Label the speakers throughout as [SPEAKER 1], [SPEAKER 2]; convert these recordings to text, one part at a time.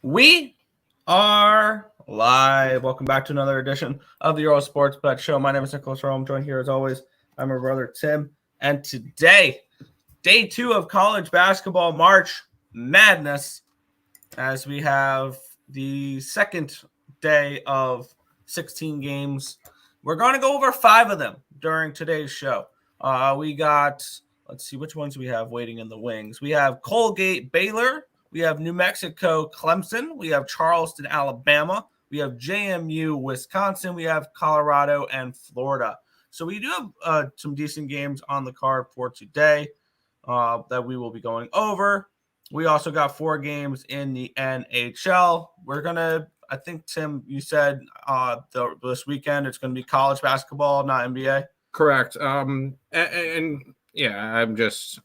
[SPEAKER 1] We are live. Welcome back to another edition of the Earle Sports Bet Show. My name is Nicholas Earle. I'm joined here as always by my brother Tim. And today, day 2 of college basketball March Madness, as we have the second day of 16 games. We're going to go over 5 of them during today's show. We got, let's see, which ones we have waiting in the wings. We have Colgate, Baylor. We have New Mexico, Clemson. We have Charleston, Alabama. We have JMU, Wisconsin. We have Colorado and Florida. So we do have some decent games on the card for today that we will be going over. We also got 4 games in the NHL. We're going to, I think, Tim, you said this weekend it's going to be college basketball, not NBA.
[SPEAKER 2] Correct. Yeah,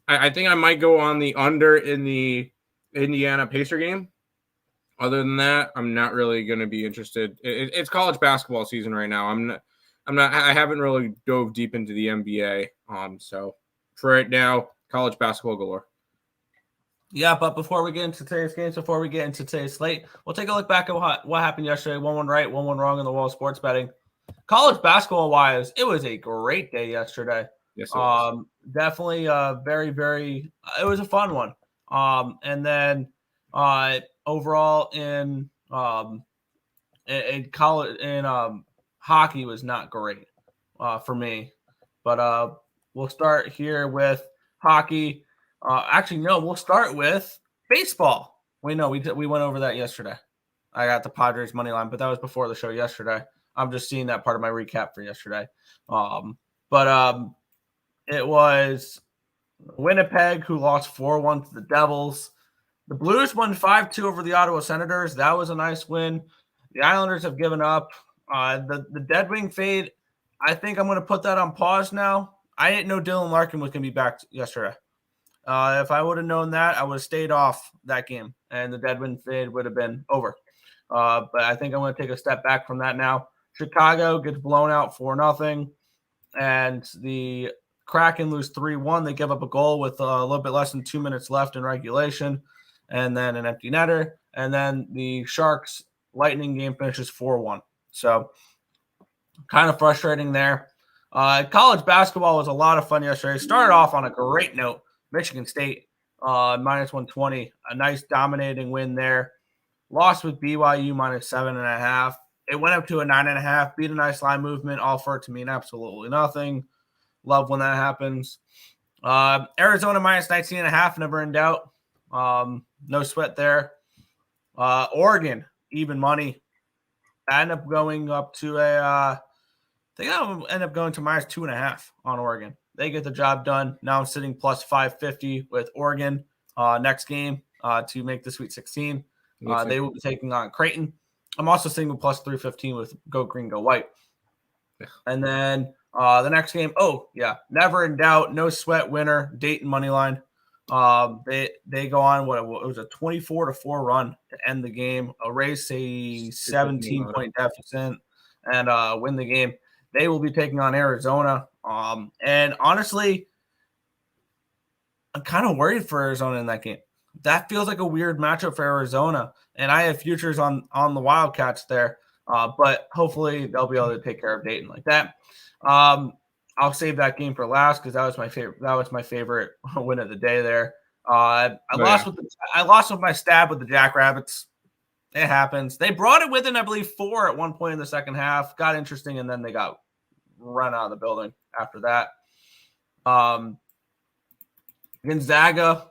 [SPEAKER 2] I think I might go on the under in the Indiana Pacer game. Other than that, I'm not really going to be interested. It's college basketball season right now. I haven't really dove deep into the NBA. So for right now, college basketball galore.
[SPEAKER 1] Yeah, but before we get into today's games, before we get into today's slate, we'll take a look back at what happened yesterday. 1-1 right, 1-1 wrong in the world of sports betting. College basketball-wise, it was a great day yesterday.
[SPEAKER 2] Yes, it was.
[SPEAKER 1] Definitely very, very – it was a fun one. And then overall in college hockey was not great for me. But we'll start here with hockey. We'll start with baseball. We went over that yesterday. I got the Padres money line, but that was before the show yesterday. I'm just seeing that part of my recap for yesterday. It was Winnipeg who lost 4-1 to the Devils. The Blues won 5-2 over the Ottawa Senators. That was a nice win. The Islanders have given up. The Dead Wing fade, I think I'm going to put that on pause now. I didn't know Dylan Larkin was going to be back yesterday. If I would have known that, I would have stayed off that game, and the Dead Wing fade would have been over. But I think I'm going to take a step back from that now. Chicago gets blown out 4-0, and the Kraken lose 3-1. They give up a goal with a little bit less than 2 minutes left in regulation, and then an empty netter. And then the Sharks Lightning game finishes 4-1. So kind of frustrating there. College basketball was a lot of fun yesterday. Started off on a great note. Michigan State minus 120, a nice dominating win there. Lost with BYU minus 7.5. It went up to a 9.5. Beat a nice line movement. All for it to mean absolutely nothing. Love when that happens. Arizona minus 19.5. Never in doubt. No sweat there. Oregon even money. I end up going up to end up going to minus 2.5 on Oregon. They get the job done. Now I'm sitting plus 550 with Oregon next game to make the Sweet 16. They will be taking on Creighton. I'm also sitting with plus 315 with Go Green, Go White. Yeah. And then the next game, never in doubt, no sweat winner, Dayton money line. They go on it was a 24-4 run to end the game, erase a 17-point deficit, and win the game. They will be taking on Arizona. And honestly, I'm kind of worried for Arizona in that game. That feels like a weird matchup for Arizona. And I have futures on the Wildcats there. But hopefully they'll be able to take care of Dayton like that. I'll save that game for last because that was my favorite. That was my favorite win of the day there. I lost with my stab with the Jackrabbits. It happens. They brought it within, I believe, 4 at one point in the second half. Got interesting, and then they got run out of the building after that. Gonzaga.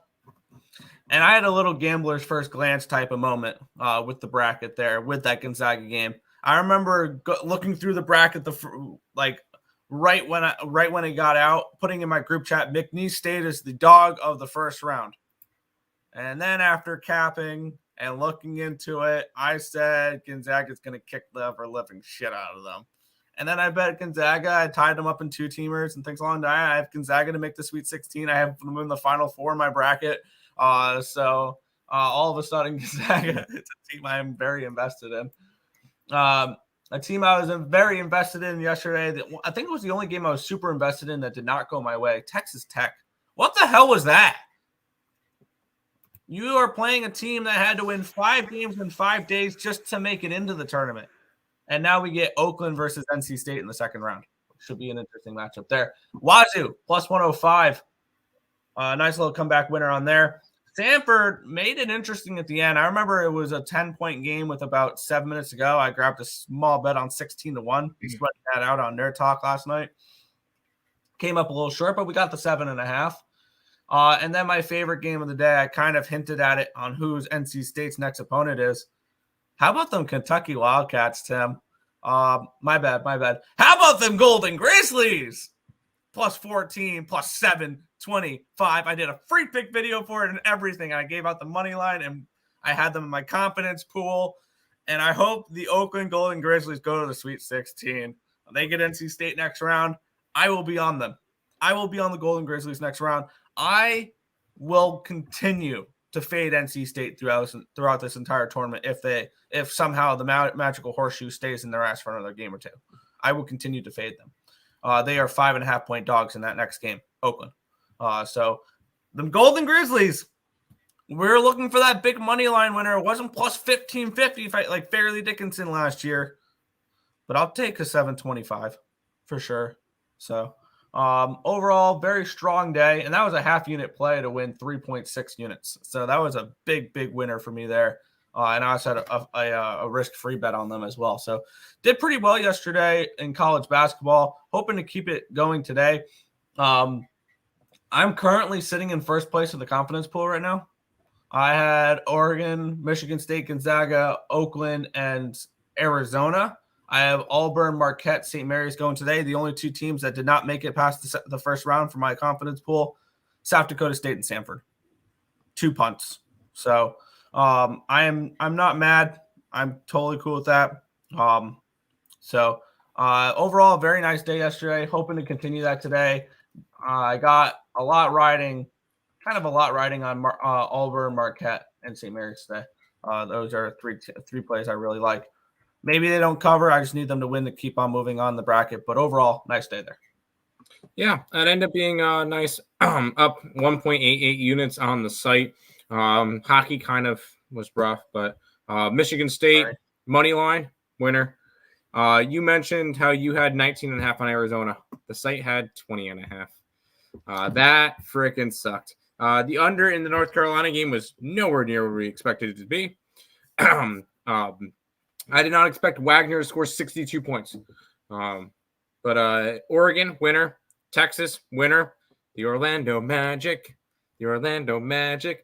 [SPEAKER 1] And I had a little gambler's first glance type of moment with the bracket there with that Gonzaga game. I remember looking through the bracket right when it got out, putting in my group chat, McNeese State is the dog of the first round. And then after capping and looking into it, I said Gonzaga's going to kick the ever-living shit out of them. And then I bet Gonzaga. I tied them up in 2-teamers and things along that. I have Gonzaga to make the Sweet 16. I have them in the Final Four in my bracket. So all of a sudden, Gonzaga, it's a team I am very invested in. A team I was very invested in yesterday. I think it was the only game I was super invested in that did not go my way. Texas Tech. What the hell was that? You are playing a team that had to win 5 games in 5 days just to make it into the tournament. And now we get Oakland versus NC State in the second round. Should be an interesting matchup there. Wazoo, plus 105. Nice little comeback winner on there. Stanford made it interesting at the end. I remember it was a 10-point game with about 7 minutes to go. I grabbed a small bet on 16-1. Sweating that out on Nerd Talk last night. Came up a little short, but we got the 7.5. And then my favorite game of the day, I kind of hinted at it on who's NC State's next opponent is. How about them Kentucky Wildcats, Tim? My bad. How about them Golden Grizzlies? Plus 14, plus 725. I did a free pick video for it and everything. I gave out the money line and I had them in my confidence pool. And I hope the Oakland Golden Grizzlies go to the Sweet 16. They get NC State next round. I will be on them. I will be on the Golden Grizzlies next round. I will continue to fade NC State throughout this entire tournament if somehow the magical horseshoe stays in their ass for another game or two. I will continue to fade them. They are 5.5-point dogs in that next game, Oakland. So the Golden Grizzlies, we're looking for that big money line winner. It wasn't plus 1550 like Fairleigh Dickinson last year, but I'll take a 725 for sure. So overall, very strong day, and that was a half unit play to win 3.6 units. So that was a big winner for me there. And I also had a risk-free bet on them as well. So did pretty well yesterday in college basketball. Hoping to keep it going today. I'm currently sitting in first place in the confidence pool right now. I had Oregon, Michigan State, Gonzaga, Oakland, and Arizona. I have Auburn, Marquette, St. Mary's going today. The only 2 teams that did not make it past the first round for my confidence pool, South Dakota State and Stanford. 2 punts. So I'm not mad. I'm totally cool with that. Overall, very nice day yesterday. Hoping to continue that today. I got a lot riding on Auburn, Marquette, and St. Mary's today. Those are three plays I really like. Maybe they don't cover. I just need them to win to keep on moving on the bracket. But overall, nice day there.
[SPEAKER 2] Yeah, that ended up being nice. Up 1.88 units on the site. Hockey kind of was rough, but Michigan State money line winner. You mentioned how you had 19.5 on Arizona. The site had 20.5. That freaking sucked. The under in the North Carolina game was nowhere near where we expected it to be. I did not expect Wagner to score 62 points. But Oregon, winner. Texas, winner. The Orlando Magic,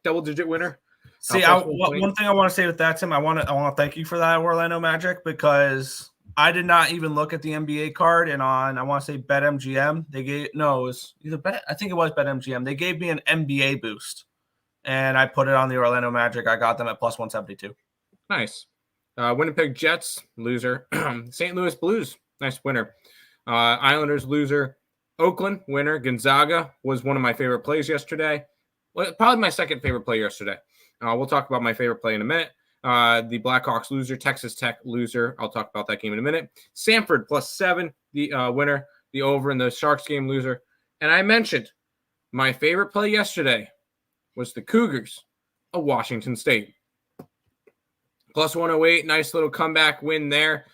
[SPEAKER 2] double-digit winner.
[SPEAKER 1] See, one thing I want to say with that, Tim, I want to thank you for that, Orlando Magic, because I did not even look at the NBA card, and I want to say BetMGM, I think it was BetMGM. They gave me an NBA boost, and I put it on the Orlando Magic. I got them at plus 172.
[SPEAKER 2] Nice. Winnipeg Jets, loser. St. Louis Blues, nice winner. Islanders, loser. Oakland, winner. Gonzaga was one of my favorite plays yesterday. Well, probably my second favorite play yesterday. We'll talk about my favorite play in a minute. The Blackhawks, loser. Texas Tech, loser. I'll talk about that game in a minute. Samford, plus 7, the winner. The over in the Sharks game, loser. And I mentioned my favorite play yesterday was the Cougars of Washington State. Plus 108, nice little comeback win there.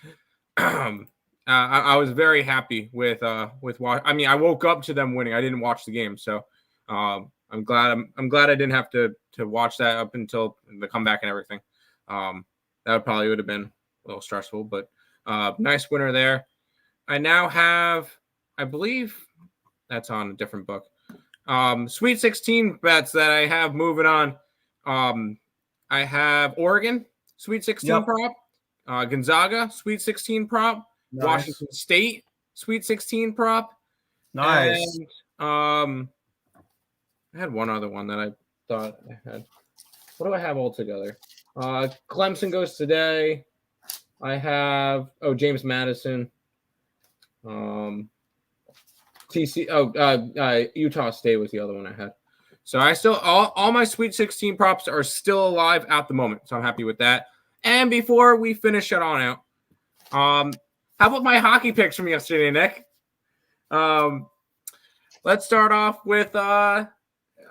[SPEAKER 2] I was very happy with I woke up to them winning. I didn't watch the game, so I'm glad I didn't have to watch that up until the comeback and everything. That probably would have been a little stressful, but nice winner there. I now have, I believe that's on a different book. Sweet 16 bets that I have moving on. I have Oregon Sweet 16 prop, Gonzaga Sweet 16 prop, nice. Washington State Sweet 16 prop.
[SPEAKER 1] Nice.
[SPEAKER 2] And, I had one other one that I thought I had. What do I have all together? Clemson goes today. I have James Madison. Utah State was the other one I had. So I still all my Sweet 16 props are still alive at the moment. So I'm happy with that. And before we finish it on out, how about my hockey picks from yesterday, Nick? Let's start off with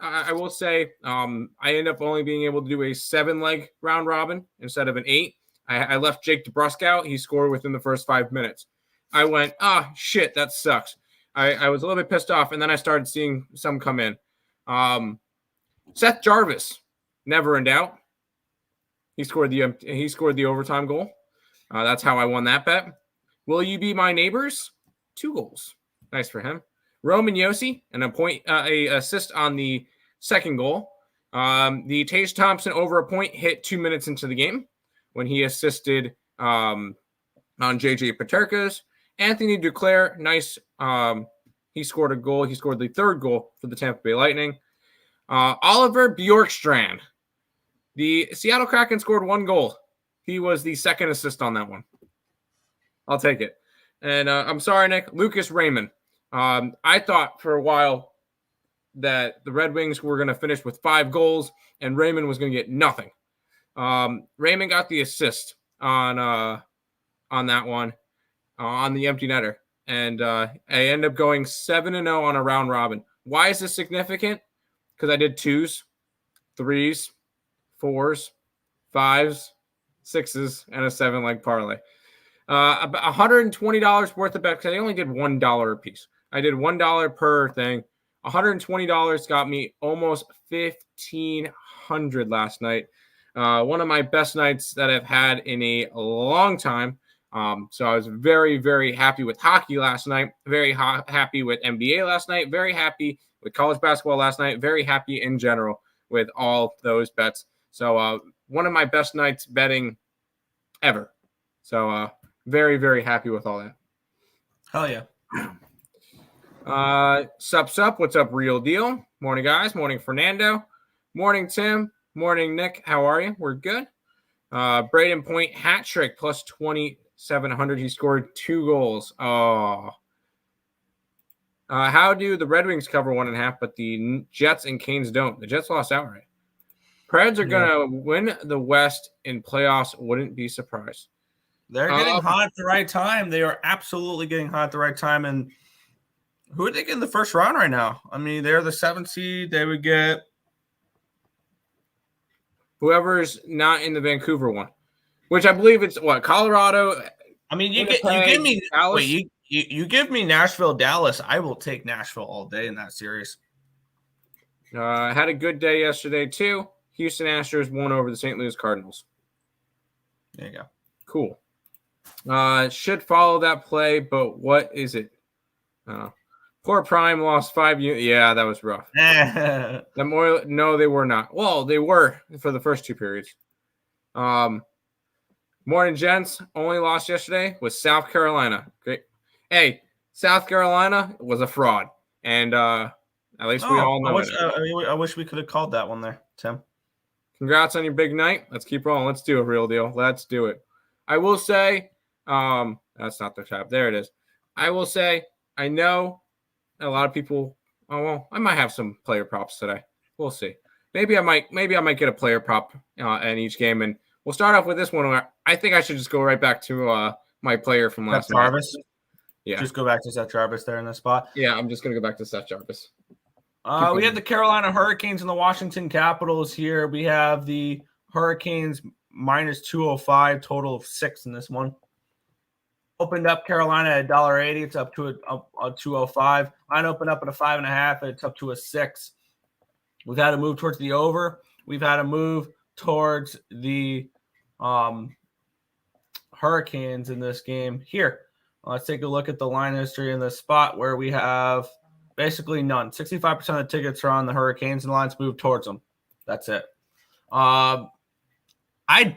[SPEAKER 2] I will say I end up only being able to do a 7-leg round robin instead of an 8. I left Jake DeBrusk out. He scored within the first 5 minutes. I went, shit, that sucks. I was a little bit pissed off, and then I started seeing some come in. Seth Jarvis, never in doubt. He scored the overtime goal. That's how I won that bet. Will you be my neighbors? 2 goals. Nice for him. Roman Yossi, a assist on the second goal. The Tage Thompson over a point hit 2 minutes into the game when he assisted on JJ Paterka's. Anthony Duclair, nice. He scored a goal. He scored the 3rd goal for the Tampa Bay Lightning. Oliver Bjorkstrand. The Seattle Kraken scored 1 goal. He was the 2nd assist on that one. I'll take it. And I'm sorry, Nick. Lucas Raymond. I thought for a while that the Red Wings were going to finish with 5 goals and Raymond was going to get nothing. Raymond got the assist on that one, on the empty netter. And I end up going 7-0 on a round robin. Why is this significant? Because I did 2s, 3s, 4s, 5s, 6s, and a 7-leg parlay. About $120 worth of bet because I only did $1 a piece. I did $1 per thing. $120 got me almost $1,500 last night. One of my best nights that I've had in a long time. So I was very, very happy with hockey last night. Very happy with NBA last night. Very happy with college basketball last night. Very happy in general with all those bets. So one of my best nights betting ever. So very, very happy with all that.
[SPEAKER 1] Hell yeah.
[SPEAKER 2] Sup, what's up, Real Deal? Morning, guys. Morning, Fernando. Morning, Tim. Morning, Nick. How are you? We're good. Braden Point hat trick plus 2,700. He scored 2 goals. Oh. How do the Red Wings cover 1.5, but the Jets and Canes don't? The Jets lost outright. Preds are going to win the West in playoffs. Wouldn't be surprised.
[SPEAKER 1] They're getting hot at the right time. They are absolutely getting hot at the right time. And who are they getting in the first round right now? I mean, they're the 7th seed. They would get
[SPEAKER 2] whoever's not in the Vancouver one, which I believe it's Colorado.
[SPEAKER 1] I mean, you give me Dallas. Wait, you give me Nashville, Dallas. I will take Nashville all day in that series.
[SPEAKER 2] Had a good day yesterday too. Houston Astros won over the St. Louis Cardinals.
[SPEAKER 1] There you go.
[SPEAKER 2] Cool. Should follow that play, but what is it? Poor Prime lost 5 units. Yeah, that was rough. No, they were not. Well, they were for the first 2 periods. Morning, gents. Only lost yesterday was South Carolina. Great. Hey, South Carolina was a fraud, and at least we all know it.
[SPEAKER 1] I wish we could have called that one there, Tim.
[SPEAKER 2] Congrats on your big night. Let's keep rolling. Let's do a Real Deal. Let's do it. I will say, that's not the tab. There it is. I will say, I know a lot of people. Oh well, I might have some player props today. We'll see. Maybe I might get a player prop in each game, and we'll start off with this one. Where I think I should just go right back to my player from last night.
[SPEAKER 1] Jarvis. Yeah, just go back to Seth Jarvis there in this spot.
[SPEAKER 2] Yeah, I'm just gonna go back to Seth Jarvis.
[SPEAKER 1] We have the Carolina Hurricanes and the Washington Capitals here. We have the Hurricanes minus 205, total of 6 in this one. Opened up Carolina at $1.80. It's up to a 205. Line opened up at a 5.5. It's up to a 6. We've had a move towards the over. We've had a move towards the Hurricanes in this game here. Let's take a look at the line history in this spot where we have basically none. 65% of the tickets are on the Hurricanes and the lines move towards them. That's it. I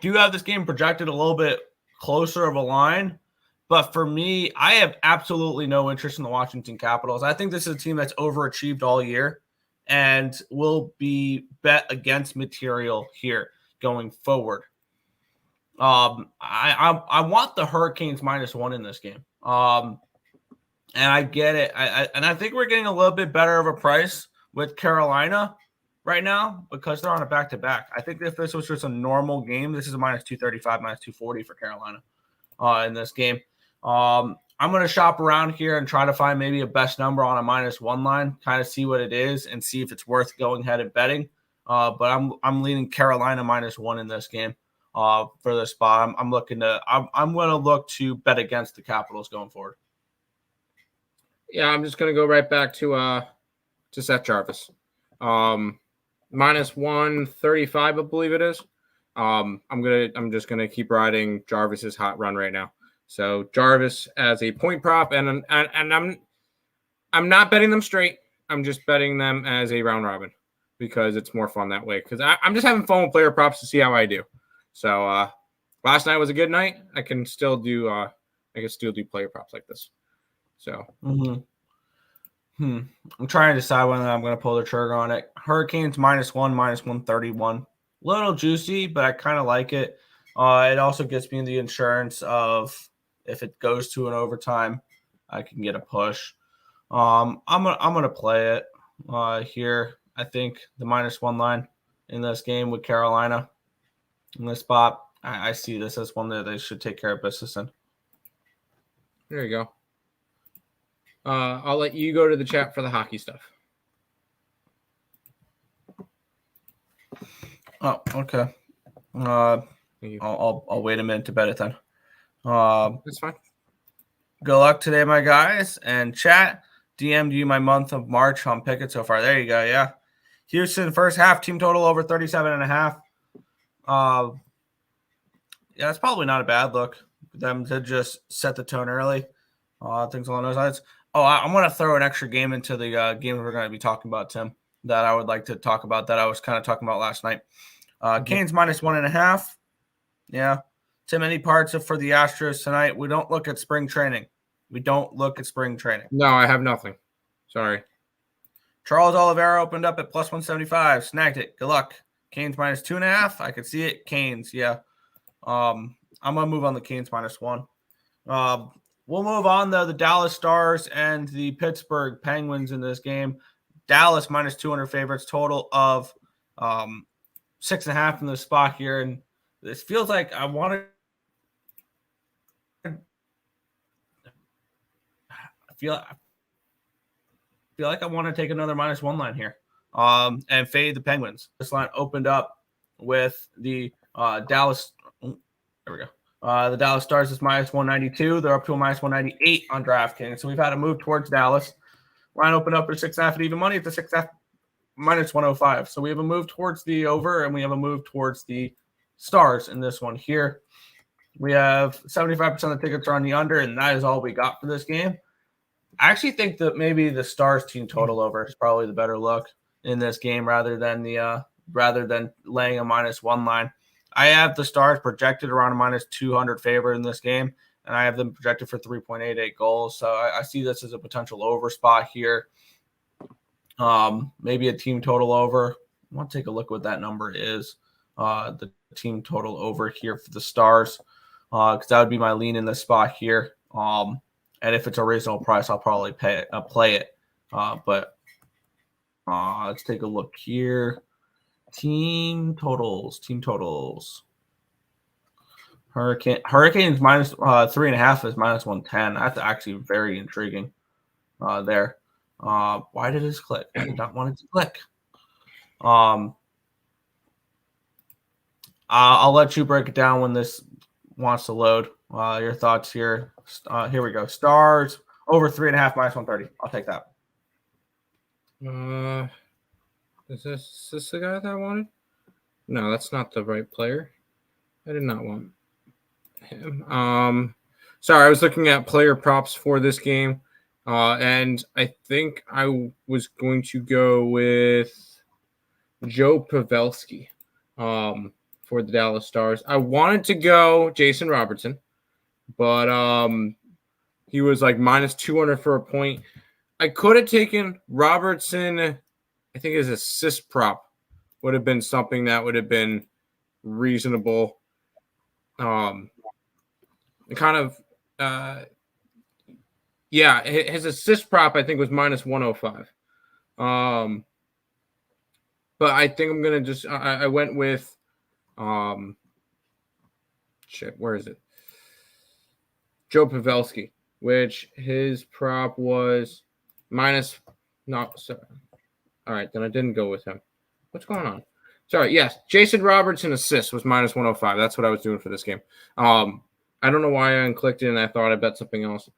[SPEAKER 1] do have this game projected a little bit closer of a line, but for me, I have absolutely no interest in the Washington Capitals. I think this is a team that's overachieved all year and will be bet against material here going forward. I want the Hurricanes -1 in this game. And I get it. I think we're getting a little bit better of a price with Carolina right now because they're on a back-to-back. I think if this was just a normal game, this is a -235, -240 for Carolina in this game. I'm going to shop around here and try to find maybe a best number on a -1 line, kind of see what it is and see if it's worth going ahead and betting. But I'm leaning Carolina -1 in this game for this spot. I'm going to look to bet against the Capitals going forward.
[SPEAKER 2] Yeah, I'm just going to go right back to Seth Jarvis. -135, I believe it is. I'm just gonna keep riding Jarvis's hot run right now. So Jarvis as a point prop, and I'm not betting them straight. I'm just betting them as a round robin because it's more fun that way. Because I'm just having fun with player props to see how I do. So last night was a good night. I can still do player props like this. So.
[SPEAKER 1] I'm trying to decide whether I'm going to pull the trigger on it. Hurricanes -1, -131. Little juicy, but I kind of like it. It also gets me the insurance of if it goes to an overtime, I can get a push. I'm gonna play it here. I think the -1 line in this game with Carolina in this spot. I see this as one that they should take care of business in.
[SPEAKER 2] There you go. I'll let you go to the chat for the hockey stuff.
[SPEAKER 1] Oh, okay. I'll wait a minute to bet it then.
[SPEAKER 2] That's fine.
[SPEAKER 1] Good luck today, my guys. And chat, DM'd you my month of March on Pickett so far. There you go. Yeah. Houston, first half, team total over 37.5. Yeah, it's probably not a bad look for them to just set the tone early. Things along those lines. Oh, I'm going to throw an extra game into the game we're going to be talking about, Tim, that I would like to talk about that I was kind of talking about last night. Canes -1.5. Yeah. Tim, any parts for the Astros tonight? We don't look at spring training.
[SPEAKER 2] No, I have nothing. Sorry.
[SPEAKER 1] Charles Oliveira opened up at +175. Snagged it. Good luck. Canes -2.5. I could see it. Canes, yeah. I'm going to move on the Canes -1. We'll move on, though. The Dallas Stars and the Pittsburgh Penguins in this game. Dallas -200 favorites, total of 6.5 in this spot here. And this feels like I feel like I want to take another -1 line here and fade the Penguins. This line opened up with the Dallas. There we go. The Dallas Stars is -192. They're up to a -198 on DraftKings. So we've had a move towards Dallas. Line opened up at 6.5 at even money. It's a 6.5 -105. So we have a move towards the over, and we have a move towards the Stars in this one here. We have 75% of the tickets are on the under, and that is all we got for this game. I actually think that maybe the Stars team total over is probably the better look in this game rather than laying a -1 line. I have the Stars projected around a -200 favorite in this game, and I have them projected for 3.88 goals. So I see this as a potential over spot here. Maybe a team total over. I want to take a look what that number is. The team total over here for the Stars, because that would be my lean in this spot here. And if it's a reasonable price, I'll probably play it. But let's take a look here. Team totals. Hurricanes -3.5 is -110. That's actually very intriguing there. Why did this click? I did not want it to click. I'll let you break it down when this wants to load. Your thoughts here. Here we go. Stars over 3.5 -130. I'll take that.
[SPEAKER 2] Is this the guy that I wanted? No, that's not the right player. I did not want him. Sorry, I was looking at player props for this game, and I think I was going to go with Joe Pavelski for the Dallas Stars. I wanted to go Jason Robertson, but he was like -200 for a point. I could have taken Robertson. I think his assist prop would have been something that would have been reasonable. His assist prop I think was -105. But I think I'm gonna just I went with where is it? Joe Pavelski which his prop was minus. Not sorry. All right, then I didn't go with him. What's going on? Sorry. Yes, Jason Robertson assist was minus 105. That's what I was doing for this game. I don't know why I unclicked it and I thought I bet something else.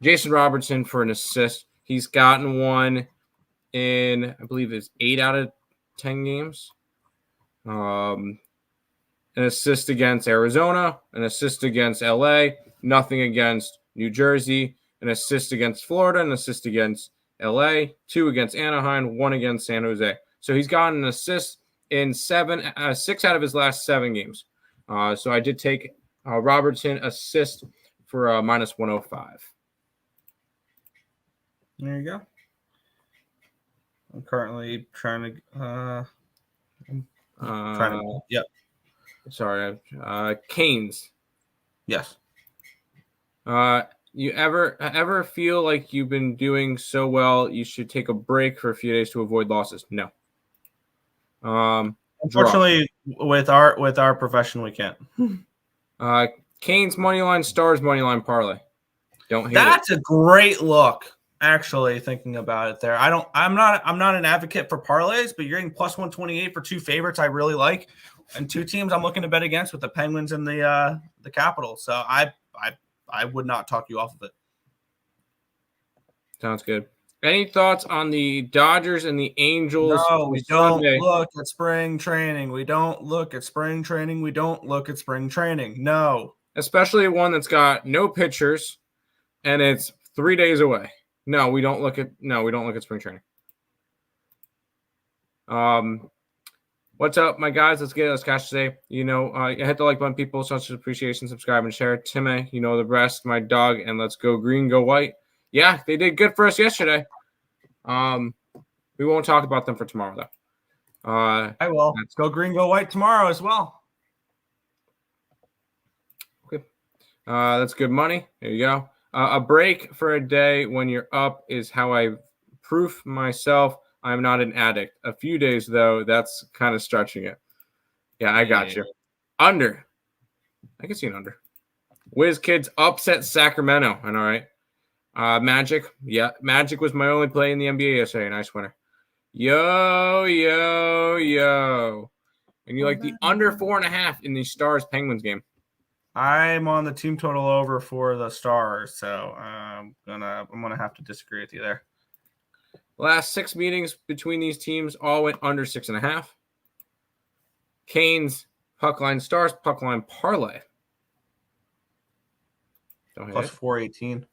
[SPEAKER 2] Jason Robertson for an assist. He's gotten one in, I believe it's 8 out of 10 games. An assist against Arizona, an assist against LA, nothing against New Jersey, an assist against Florida, an assist against LA, 2 against Anaheim, 1 against San Jose. So he's gotten an assist in 6 out of his last 7 games. So I did take Robertson assist for minus 105.
[SPEAKER 1] There you go. I'm currently trying to. Yep.
[SPEAKER 2] Sorry. Canes.
[SPEAKER 1] Yes.
[SPEAKER 2] You ever feel like you've been doing so well you should take a break for a few days to avoid losses? No.
[SPEAKER 1] Unfortunately, with our profession, we can't.
[SPEAKER 2] Canes money line, Stars money line parlay. Don't hate
[SPEAKER 1] That's a great look. Actually, thinking about it, there, I'm not an advocate for parlays, but you're getting plus 128 for 2 favorites I really like, and 2 teams I'm looking to bet against with the Penguins and the Capitals. So I would not talk you off of it.
[SPEAKER 2] Sounds good. Any thoughts on the Dodgers and the Angels?
[SPEAKER 1] No, we don't look at spring training. We don't look at spring training. We don't look at spring training. No. Especially
[SPEAKER 2] one that's got no pitchers and it's 3 days away. No, we don't look at spring training. What's up, my guys? Let's get us cash today. You know, hit the like button, people. Such appreciation, subscribe and share. Timmy, you know the rest. My dog, and let's go green, go white. Yeah, they did good for us yesterday. We won't talk about them for tomorrow, though.
[SPEAKER 1] I will. Let's go green, go white tomorrow as well.
[SPEAKER 2] Okay. That's good money. There you go. A break for a day when you're up is how I proof myself I'm not an addict. A few days, though, that's kind of stretching it. Yeah, I got you. Under. I can see an under. Wiz Kids upset Sacramento. All right. Magic. Yeah, Magic was my only play in the NBA yesterday. Nice winner. Yo. And you like the under 4.5 in the Stars Penguins game.
[SPEAKER 1] I'm on the team total over for the Stars, so I'm gonna have to disagree with you there.
[SPEAKER 2] Last 6 meetings between these teams all went under 6.5. Canes puck line, Stars puck line parlay.
[SPEAKER 1] Plus 418.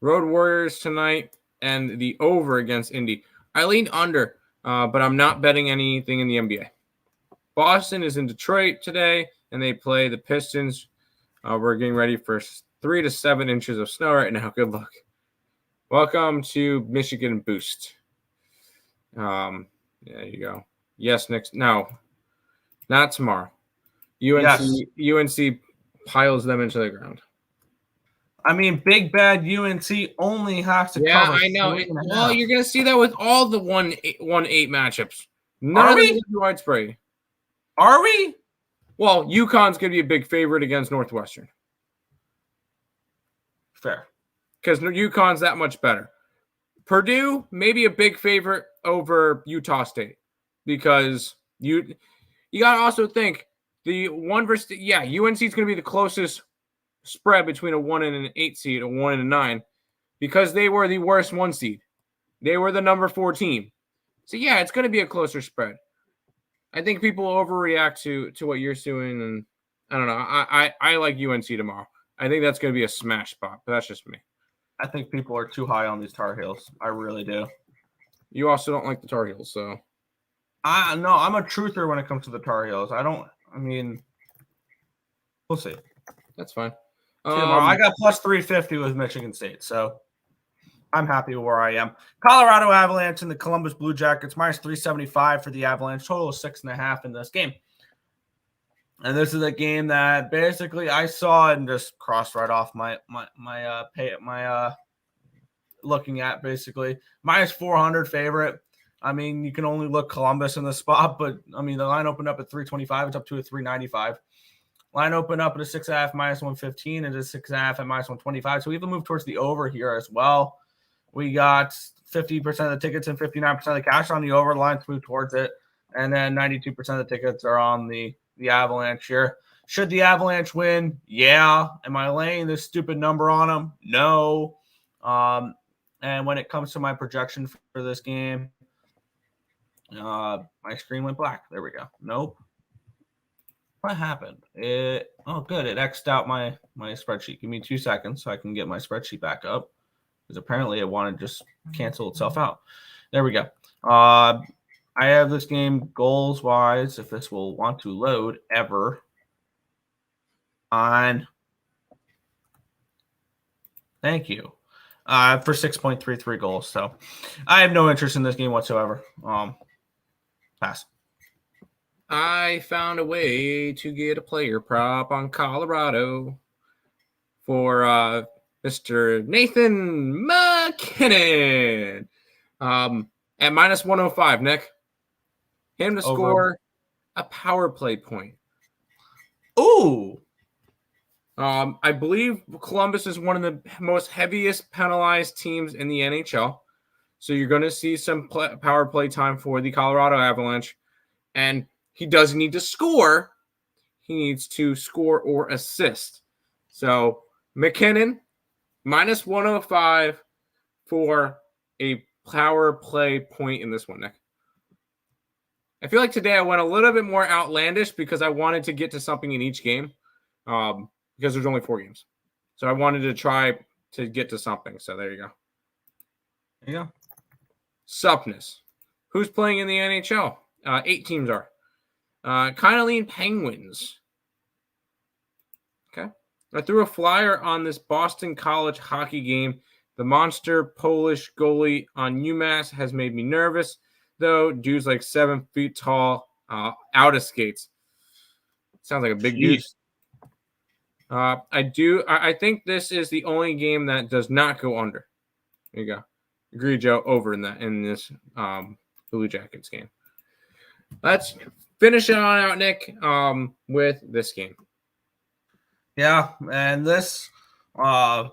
[SPEAKER 2] Road Warriors tonight and the over against Indy. I leaned under, but I'm not betting anything in the NBA. Boston is in Detroit today, and they play the Pistons. We're getting ready for 3 to 7 inches of snow right now. Good luck. Welcome to Michigan Boost. There you go. Yes, next. No, not tomorrow. UNC piles them into the ground.
[SPEAKER 1] I mean, big bad UNC only has to cover.
[SPEAKER 2] I know. Well, you're going to see that with all the 1-8 matchups. None of them will be widespread.
[SPEAKER 1] Are we?
[SPEAKER 2] Well, UConn's going to be a big favorite against Northwestern.
[SPEAKER 1] Fair.
[SPEAKER 2] Because UConn's that much better. Purdue, maybe a big favorite over Utah State. Because you got to also think, the 1 versus... Yeah, UNC is going to be the closest spread between a 1 and an 8 seed, a 1 and a 9, because they were the worst 1 seed. They were the number 4 team. So, yeah, it's going to be a closer spread. I think people overreact to what you're doing, and I don't know. I like UNC tomorrow. I think that's going to be a smash spot, but that's just me.
[SPEAKER 1] I think people are too high on these Tar Heels. I really do.
[SPEAKER 2] You also don't like the Tar Heels, so.
[SPEAKER 1] No, I'm a truther when it comes to the Tar Heels. We'll see.
[SPEAKER 2] That's fine.
[SPEAKER 1] I got plus 350 with Michigan State, so I'm happy with where I am. Colorado Avalanche and the Columbus Blue Jackets, minus 375 for the Avalanche. Total of 6.5 in this game. And this is a game that basically I saw and just crossed right off my looking at, basically. Minus 400 favorite. I mean, you can only look Columbus in the spot, but I mean, the line opened up at 325. It's up to a 395. Line opened up at a 6.5 minus 115 and a 6.5 at minus 125. So we have a move towards the over here as well. We got 50% of the tickets and 59% of the cash on the over. Lines move towards it. And then 92% of the tickets are on the Avalanche here. Should the Avalanche win? Yeah. Am I laying this stupid number on them? No. And when it comes to my projection for this game, my screen went black. There we go. Nope. What happened? Oh, good. It X'd out my spreadsheet. Give me 2 seconds so I can get my spreadsheet back up, because apparently it wanted to just cancel itself out. There we go. I have this game goals wise, if this will want to load ever, on. Thank you. For 6.33 goals. So I have no interest in this game whatsoever. Pass.
[SPEAKER 2] I found a way to get a player prop on Colorado for Mr. Nathan McKinnon at minus 105, Nick. Him to score a power play point.
[SPEAKER 1] Ooh.
[SPEAKER 2] I believe Columbus is one of the most heaviest penalized teams in the NHL. So you're going to see some power play time for the Colorado Avalanche. And he doesn't need to score. He needs to score or assist. So McKinnon, minus 105 for a power play point in this one, Nick. I feel like today I went a little bit more outlandish because I wanted to get to something in each game because there's only 4 games. So I wanted to try to get to something. So there you go.
[SPEAKER 1] There you go.
[SPEAKER 2] Suppness. Who's playing in the NHL? 8 teams are. Kynaline Penguins. Okay. I threw a flyer on this Boston College hockey game. The monster Polish goalie on UMass has made me nervous, though. Dude's like 7 feet tall, out of skates. Sounds like a big dude. I think this is the only game that does not go under. There you go. Agree, Joe. Over in this Blue Jackets game. Let's finish it on out, Nick, with this game.
[SPEAKER 1] Yeah, and this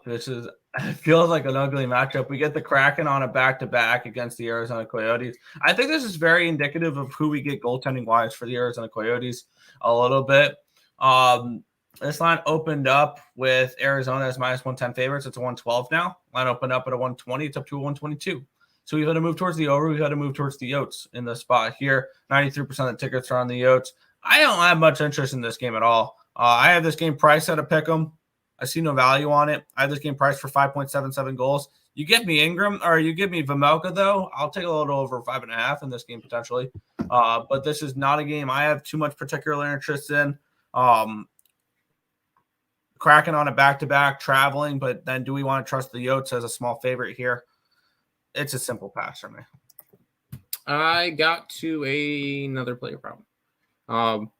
[SPEAKER 1] is, it feels like an ugly matchup. We get the Kraken on a back-to-back against the Arizona Coyotes. I think this is very indicative of who we get goaltending-wise for the Arizona Coyotes a little bit. This line opened up with Arizona as minus 110 favorites. It's a 112 now. Line opened up at a 120. It's up to a 122. So we've had to move towards the over. We've had to move towards the Yotes in the spot here. 93% of the tickets are on the Yotes. I don't have much interest in this game at all. I have this game priced at a pick'em. I see no value on it. I have this game priced for 5.77 goals. You give me Ingram or you give me Vejmelka, though, I'll take a little over 5.5 in this game potentially. But this is not a game I have too much particular interest in. Kraken on a back-to-back, traveling, but then do we want to trust the Yotes as a small favorite here? It's a simple pass for me.
[SPEAKER 2] I got to another player problem.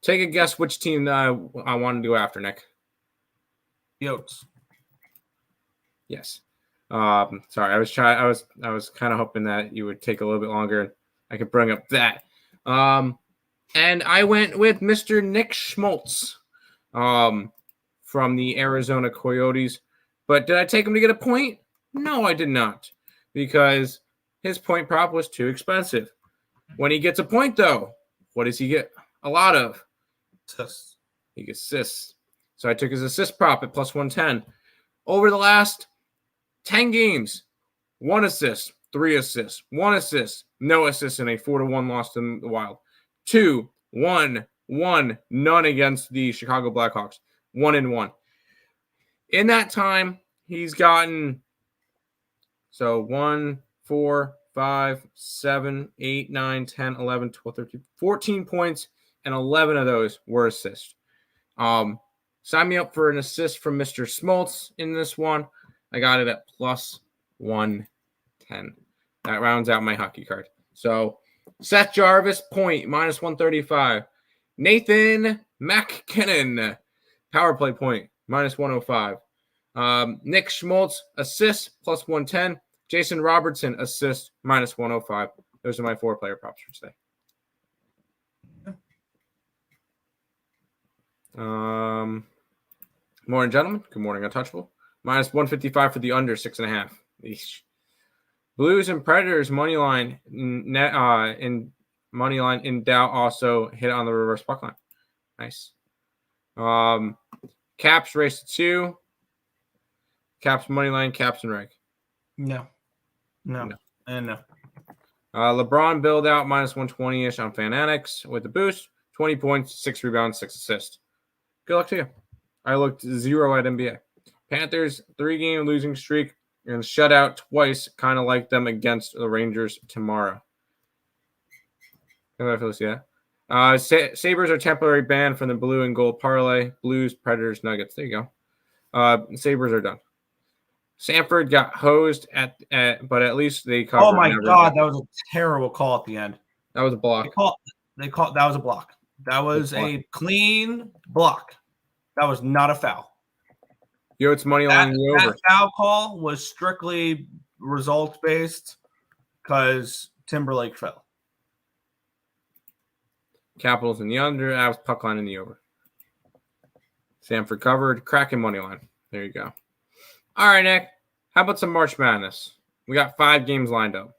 [SPEAKER 2] Take a guess which team I want to go after, Nick.
[SPEAKER 1] Yotes.
[SPEAKER 2] Yes. Sorry, I was kind of hoping that you would take a little bit longer and I could bring up that. And I went with Mr. Nick Schmaltz from the Arizona Coyotes. But did I take him to get a point? No, I did not, because his point prop was too expensive. When he gets a point, though, what does he get? A lot of
[SPEAKER 1] assists.
[SPEAKER 2] He gets assists. So I took his assist prop at plus 110. Over the last 10 games, 1 assist, 3 assists, 1 assist, no assist in a 4-1 loss to the Wild. 2, 1, 1, none against the Chicago Blackhawks. 1-1. In that time, he's gotten 1, 4, 5, 7, 8, 9, 10, 11, 12, 13, 14 points, and 11 of those were assists. Sign me up for an assist from Mr. Schmaltz in this one. I got it at plus 110. That rounds out my hockey card. So Seth Jarvis, point, minus 135. Nathan McKinnon, power play point, minus 105. Nick Schmaltz, assist, plus 110. Jason Robertson, assist, minus 105. Those are my 4 player props for today. Morning, gentlemen. Good morning, Untouchable. Minus 155 for the under 6.5. Eesh. Blues and Predators money line in money line in doubt also hit on the reverse puck line. Nice. Caps race to 2. Caps money line, Caps and reg.
[SPEAKER 1] No. And no.
[SPEAKER 2] LeBron build out minus 120-ish on Fanatics with the boost. 20 points, 6 rebounds, 6 assists. Good luck to you. I looked 0 at NBA. Panthers 3-game losing streak and shutout twice. Kind of like them against the Rangers tomorrow. Yeah. Sabres are temporary banned from the blue and gold parlay. Blues, Predators, Nuggets. There you go. Sabres are done. Sanford got hosed but at least they covered.
[SPEAKER 1] Oh my God, that was a terrible call at the end.
[SPEAKER 2] That was a block.
[SPEAKER 1] They called that was a block. That was a clean block. That was not a foul.
[SPEAKER 2] Yo, it's money line over.
[SPEAKER 1] That foul call was strictly results based because Timberlake fell.
[SPEAKER 2] Capitals in the under. That was puck line in the over. Sanford covered. Kraken money line. There you go. All right, Nick. How about some March Madness? We got 5 games lined up.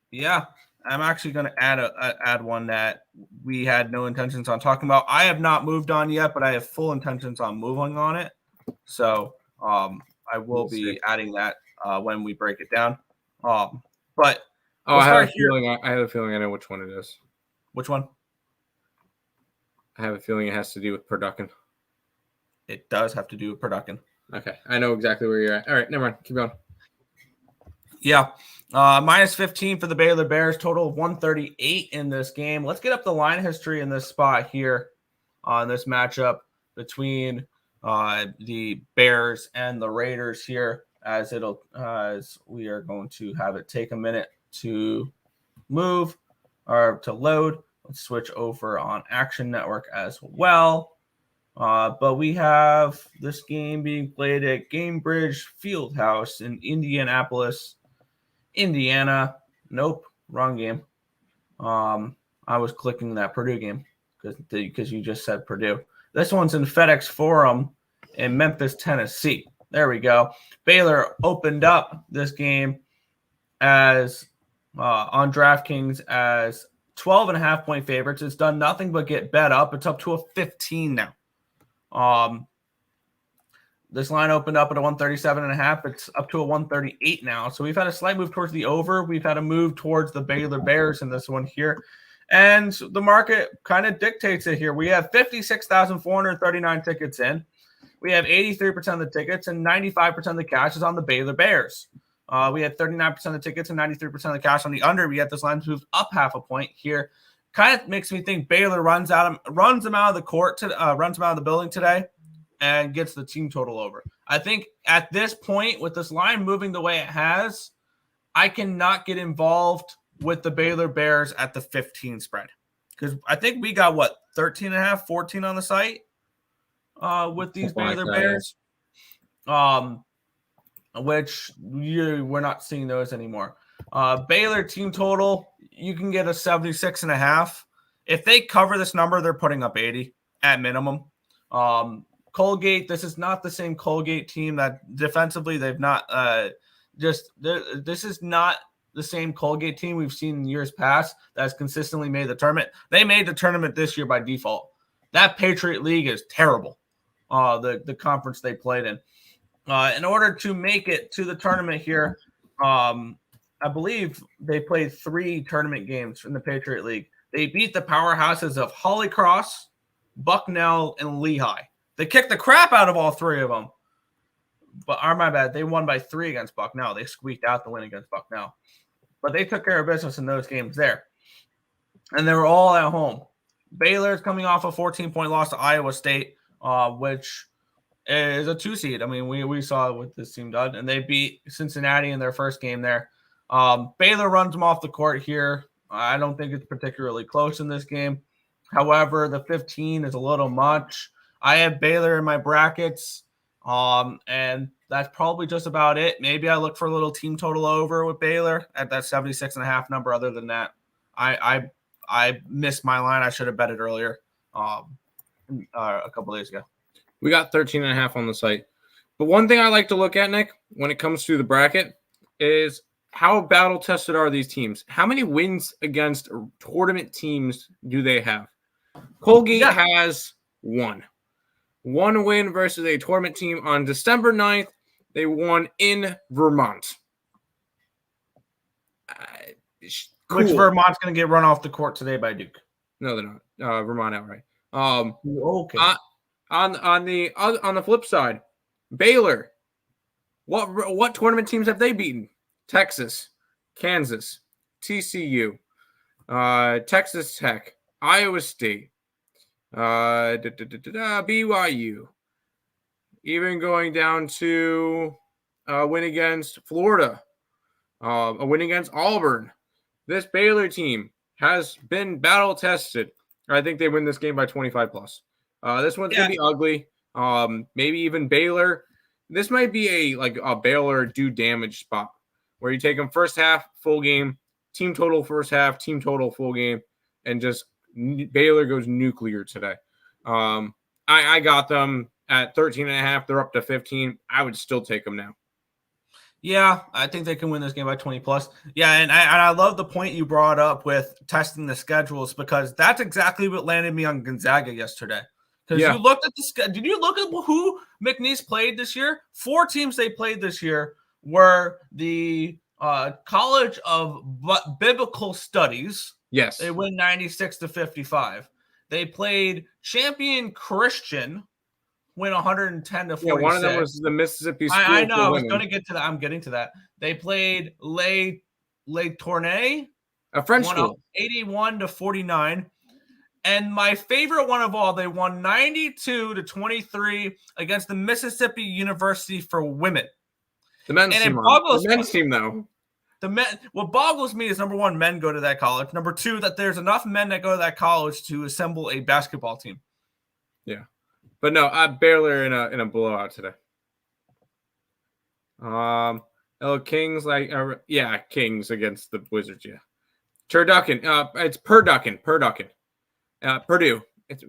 [SPEAKER 1] Yeah, I'm actually going to add one that we had no intentions on talking about. I have not moved on yet, but I have full intentions on moving on it. So I will be adding that when we break it down. But
[SPEAKER 2] I have a feeling I know which one it is.
[SPEAKER 1] Which one?
[SPEAKER 2] I have a feeling it has to do with production.
[SPEAKER 1] It does have to do with production.
[SPEAKER 2] Okay, I know exactly where you're at. All right, never mind. Keep going.
[SPEAKER 1] Yeah, minus 15 for the Baylor Bears. Total of 138 in this game. Let's get up the line history in this spot here on this matchup between the Bears and the Raiders here, as we are going to have it take a minute to move or to load. Let's switch over on Action Network as well. But we have this game being played at Gamebridge Fieldhouse in Indianapolis, Indiana. Nope, wrong game. I was clicking that Purdue game because you just said Purdue. This one's in FedEx Forum in Memphis, Tennessee. There we go. Baylor opened up this game as on DraftKings as 12.5-point favorites. It's done nothing but get bet up. It's up to a 15 now. This line opened up at a 137.5. It's up to a 138 now. So we've had a slight move towards the over. We've had a move towards the Baylor Bears in this one here. And the market kind of dictates it here. We have 56,439 tickets in. We have 83% of the tickets and 95% of the cash is on the Baylor Bears. We had 39% of the tickets and 93% of the cash on the under. We had this line moved up 0.5 point here. Kind of makes me think Baylor runs them out of the court, runs them out of the building today, and gets the team total over. I think at this point, with this line moving the way it has, I cannot get involved with the Baylor Bears at the 15 spread. Because I think we got, 13.5, 14 on the site with these Baylor Bears, which we're not seeing those anymore. Baylor team total, you can get a 76.5. If they cover this number, they're putting up 80 at minimum. Colgate, this is not the same Colgate team that defensively they've not this is not the same Colgate team we've seen in years past that has consistently made the tournament. They made the tournament this year by default. That Patriot League is terrible. The conference they played in. In order to make it to the tournament here, I believe they played 3 tournament games in the Patriot League. They beat the powerhouses of Holy Cross, Bucknell, and Lehigh. They kicked the crap out of all 3 of them. But my bad, they won by 3 against Bucknell. They squeaked out the win against Bucknell. But they took care of business in those games there. And they were all at home. Baylor's coming off a 14-point loss to Iowa State, which is a 2 seed. I mean, we saw what this team did. And they beat Cincinnati in their first game there. Baylor runs them off the court here. I don't think it's particularly close in this game. However, the 15 is a little much. I have Baylor in my brackets, and that's probably just about it. Maybe I look for a little team total over with Baylor at that 76.5 number. Other than that, I missed my line. I should have bet it earlier. a couple days ago.
[SPEAKER 2] We got 13.5 on the site. But one thing I like to look at, Nick, when it comes to the bracket is how battle-tested are these teams? How many wins against tournament teams do they have? Colgate has one. One win versus a tournament team on December 9th. They won in Vermont.
[SPEAKER 1] Cool. Which Vermont's going to get run off the court today by Duke.
[SPEAKER 2] No, they're not. Vermont outright.
[SPEAKER 1] Okay.
[SPEAKER 2] On the flip side, Baylor. What tournament teams have they beaten? Texas, Kansas, TCU, Texas Tech, Iowa State, BYU, even going down to a win against Florida, a win against Auburn. This Baylor team has been battle tested. I think they win this game by 25 plus. This one's gonna be ugly. Maybe even Baylor. This might be a Baylor do damage spot where you take them first half full game, team total first half, team total full game, and just Baylor goes nuclear today. I got them at 13.5. They're up to 15. I would still take them now.
[SPEAKER 1] Yeah, I think they can win this game by 20 plus. Yeah, and I love the point you brought up with testing the schedules because that's exactly what landed me on Gonzaga yesterday. Because you looked at did you look at who McNeese played this year? 4 teams they played this year were the College of Biblical Studies.
[SPEAKER 2] Yes.
[SPEAKER 1] They win 96-55. They played Champion Christian, win 110-46. Yeah,
[SPEAKER 2] one of them was the Mississippi School.
[SPEAKER 1] I know. I was going to get to that. I'm getting to that. They played Les Tourneys,
[SPEAKER 2] a French school,
[SPEAKER 1] 81-49. And my favorite one of all, they won 92-23 against the Mississippi University for Women.
[SPEAKER 2] The men's team. The men's team, though.
[SPEAKER 1] What boggles me is, number one, men go to that college. Number two, that there's enough men that go to that college to assemble a basketball team.
[SPEAKER 2] Yeah. But no, Baylor in a blowout today. Kings Kings against the Wizards. Yeah, Turducken. It's Purducken. Purdue. It's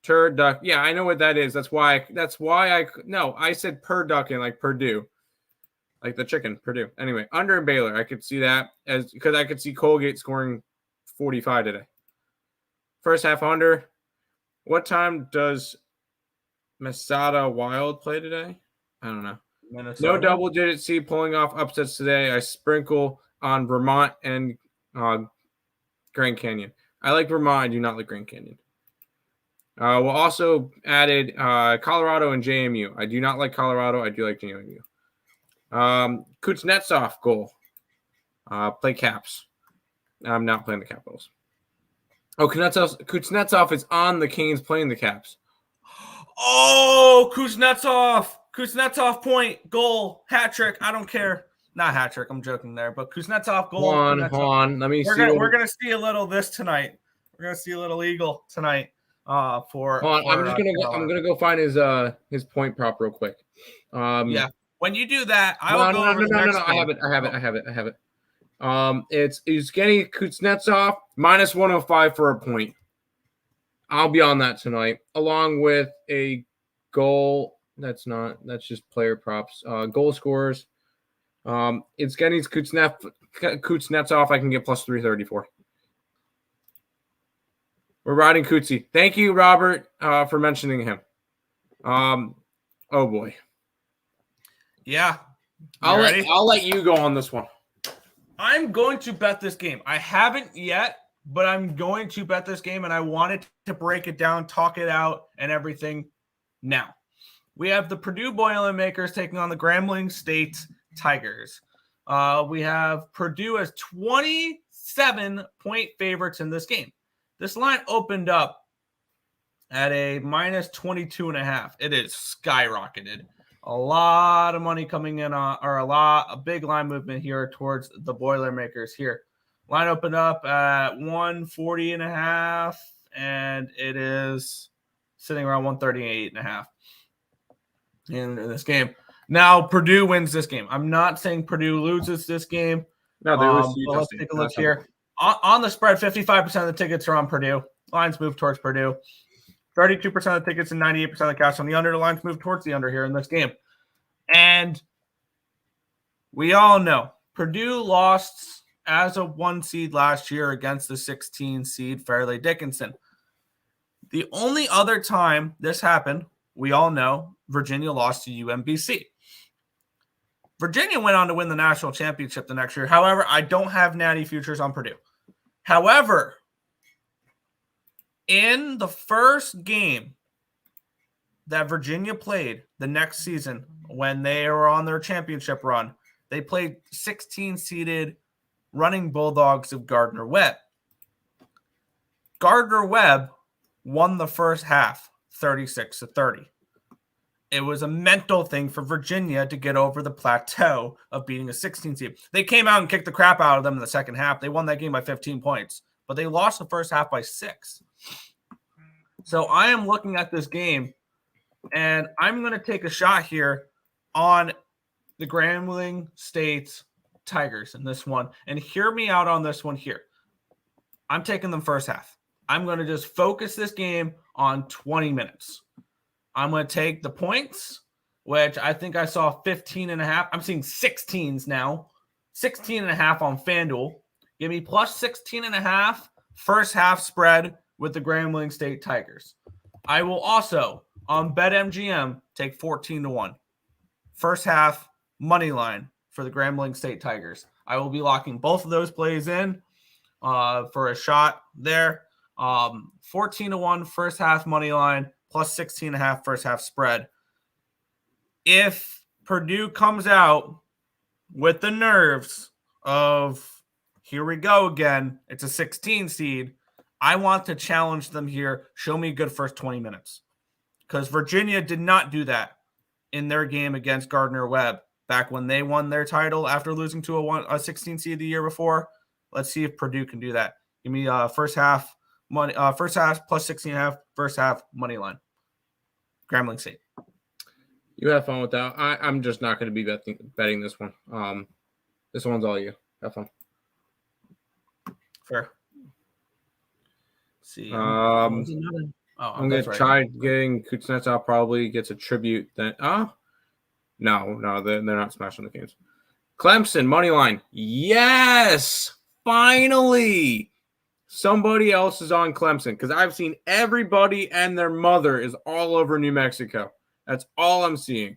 [SPEAKER 2] Turduck. Yeah, I know what that is. That's why I said Purducken like Purdue, like the chicken Purdue. Anyway, under Baylor, I could see that because I could see Colgate scoring 45 today. First half under. What time does Masada Wild play today? I don't know. Minnesota? No double-digit seed pulling off upsets today. I sprinkle on Vermont and Grand Canyon. I like Vermont. I do not like Grand Canyon. We'll also added Colorado and JMU. I do not like Colorado. I do like JMU. Kuznetsov goal. Play Caps. I'm not playing the Capitals. Oh, Kuznetsov is on the Canes playing the Caps.
[SPEAKER 1] Oh, Kuznetsov point, goal, hat trick. I don't care. Not hat trick. I'm joking there, but Kuznetsov goal.
[SPEAKER 2] Hold on. Let me see.
[SPEAKER 1] We're gonna see a little this tonight. We're gonna see a little Eagle tonight. I'm gonna go find his point prop real quick. Yeah. When you do that, I will go over the next
[SPEAKER 2] I have it. It's Evgeny Kuznetsov minus 105 for a point. I'll be on that tonight, along with a goal. That's just player props. Goal scorers. It's Evgeny Kuznetsov. I can get plus 334. We're riding Kutsi. Thank you, Robert, for mentioning him. Oh boy.
[SPEAKER 1] Yeah.
[SPEAKER 2] I'll let you go on this one.
[SPEAKER 1] I'm going to bet this game. I haven't yet, but I'm going to bet this game, and I wanted to break it down, talk it out, and everything now. We have the Purdue Boilermakers taking on the Grambling State Tigers. We have Purdue as 27-point favorites in this game. This line opened up at a minus 22.5. It is skyrocketed. A lot of money coming in a big line movement here towards the Boilermakers here. Line opened up at 140.5, and it is sitting around 138.5 in this game. Now Purdue wins this game. I'm not saying Purdue loses this game.
[SPEAKER 2] No, they lose.
[SPEAKER 1] Let's take a look here. On the spread, 55% of the tickets are on Purdue. Lines move towards Purdue. 32% of the tickets and 98% of the cash on the under. The lines move towards the under here in this game. And we all know Purdue lost as a 1 seed last year against the 16 seed Fairleigh Dickinson. The only other time this happened, we all know, Virginia lost to UMBC. Virginia went on to win the national championship the next year. However, I don't have natty futures on Purdue. However, in the first game that Virginia played the next season when they were on their championship run, they played 16-seeded Running Bulldogs of Gardner-Webb. Gardner-Webb won the first half 36-30. It was a mental thing for Virginia to get over the plateau of beating a 16 seed. They came out and kicked the crap out of them in the second half. They won that game by 15 points, but they lost the first half by 6. So I am looking at this game, and I'm going to take a shot here on the Grambling State Tigers in this one. And hear me out on this one here. I'm taking them first half. I'm going to just focus this game on 20 minutes. I'm going to take the points, which I think I saw 15.5. I'm seeing 16s now. 16.5 on FanDuel. Give me plus 16.5 first half spread with the Grambling State Tigers. I will also, on BetMGM, take 14-1. First half money line for the Grambling State Tigers. I will be locking both of those plays in for a shot there. 14-1 first half money line. Plus 16.5 first half spread. If Purdue comes out with the nerves of, here we go again, it's a 16 seed, I want to challenge them here. Show me a good first 20 minutes. Because Virginia did not do that in their game against Gardner-Webb back when they won their title after losing to a 16 seed the year before. Let's see if Purdue can do that. Give me first half money, first half plus 16.5, first half money line. Grambling State.
[SPEAKER 2] You have fun with that. I'm just not going to be betting this one. This one's all you. Have fun.
[SPEAKER 1] Fair. Let's see.
[SPEAKER 2] I'm going to try getting Kuznetsov. Probably gets a tribute. Then no, they're not smashing the games. Clemson money line. Yes, finally. Somebody else is on Clemson because I've seen everybody and their mother is all over New Mexico. That's all I'm seeing.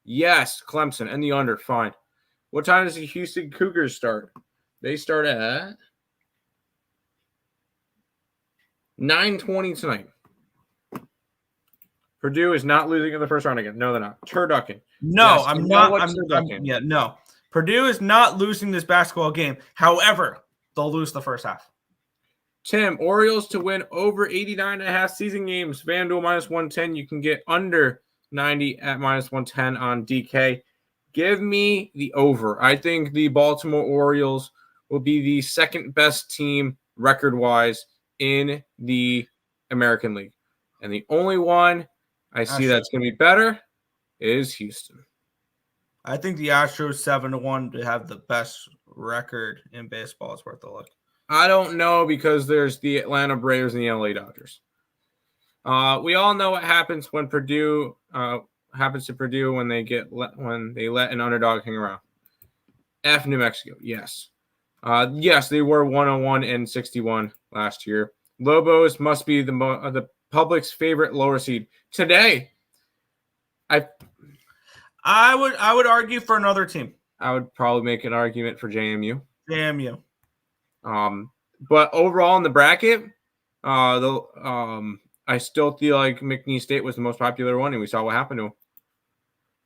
[SPEAKER 2] Yes, Clemson and the under, fine. What time does the Houston Cougars start? They start at 9:20 tonight. Purdue is not losing in the first round again. No, they're not. Turducken.
[SPEAKER 1] No,
[SPEAKER 2] yes,
[SPEAKER 1] I'm not. No. Purdue is not losing this basketball game. However, they'll lose the first half.
[SPEAKER 2] Tim, Orioles to win over 89.5 season games. FanDuel minus 110. You can get under 90 at minus 110 on DK. Give me the over. I think the Baltimore Orioles will be the second best team record-wise in the American League. And the only one I see that's going to be better is Houston.
[SPEAKER 1] I think the Astros 7-1 to have the best record in baseball is worth a look.
[SPEAKER 2] I don't know because there's the Atlanta Braves and the LA Dodgers. We all know what happens when Purdue happens to Purdue when they let an underdog hang around. F New Mexico, yes. Yes, they were 101 and 61 last year. Lobos must be the public's favorite lower seed today.
[SPEAKER 1] I would argue for another team.
[SPEAKER 2] I would probably make an argument for JMU.
[SPEAKER 1] JMU.
[SPEAKER 2] But overall in the bracket, I still feel like McNeese State was the most popular one, and we saw what happened to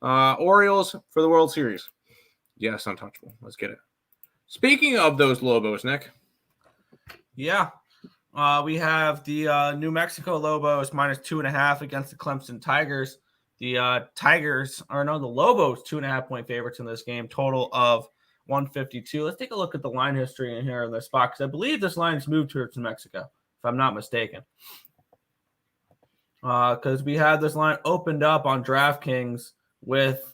[SPEAKER 2] them. Orioles for the World Series. Yes, untouchable. Let's get it. Speaking of those Lobos, Nick.
[SPEAKER 1] Yeah. We have the New Mexico Lobos minus 2.5 against the Clemson Tigers. The the Lobos 2.5-point favorites in this game, total of 152. Let's take a look at the line history in here in this spot because I believe this line's moved towards New Mexico, if I'm not mistaken. Because we had this line opened up on DraftKings with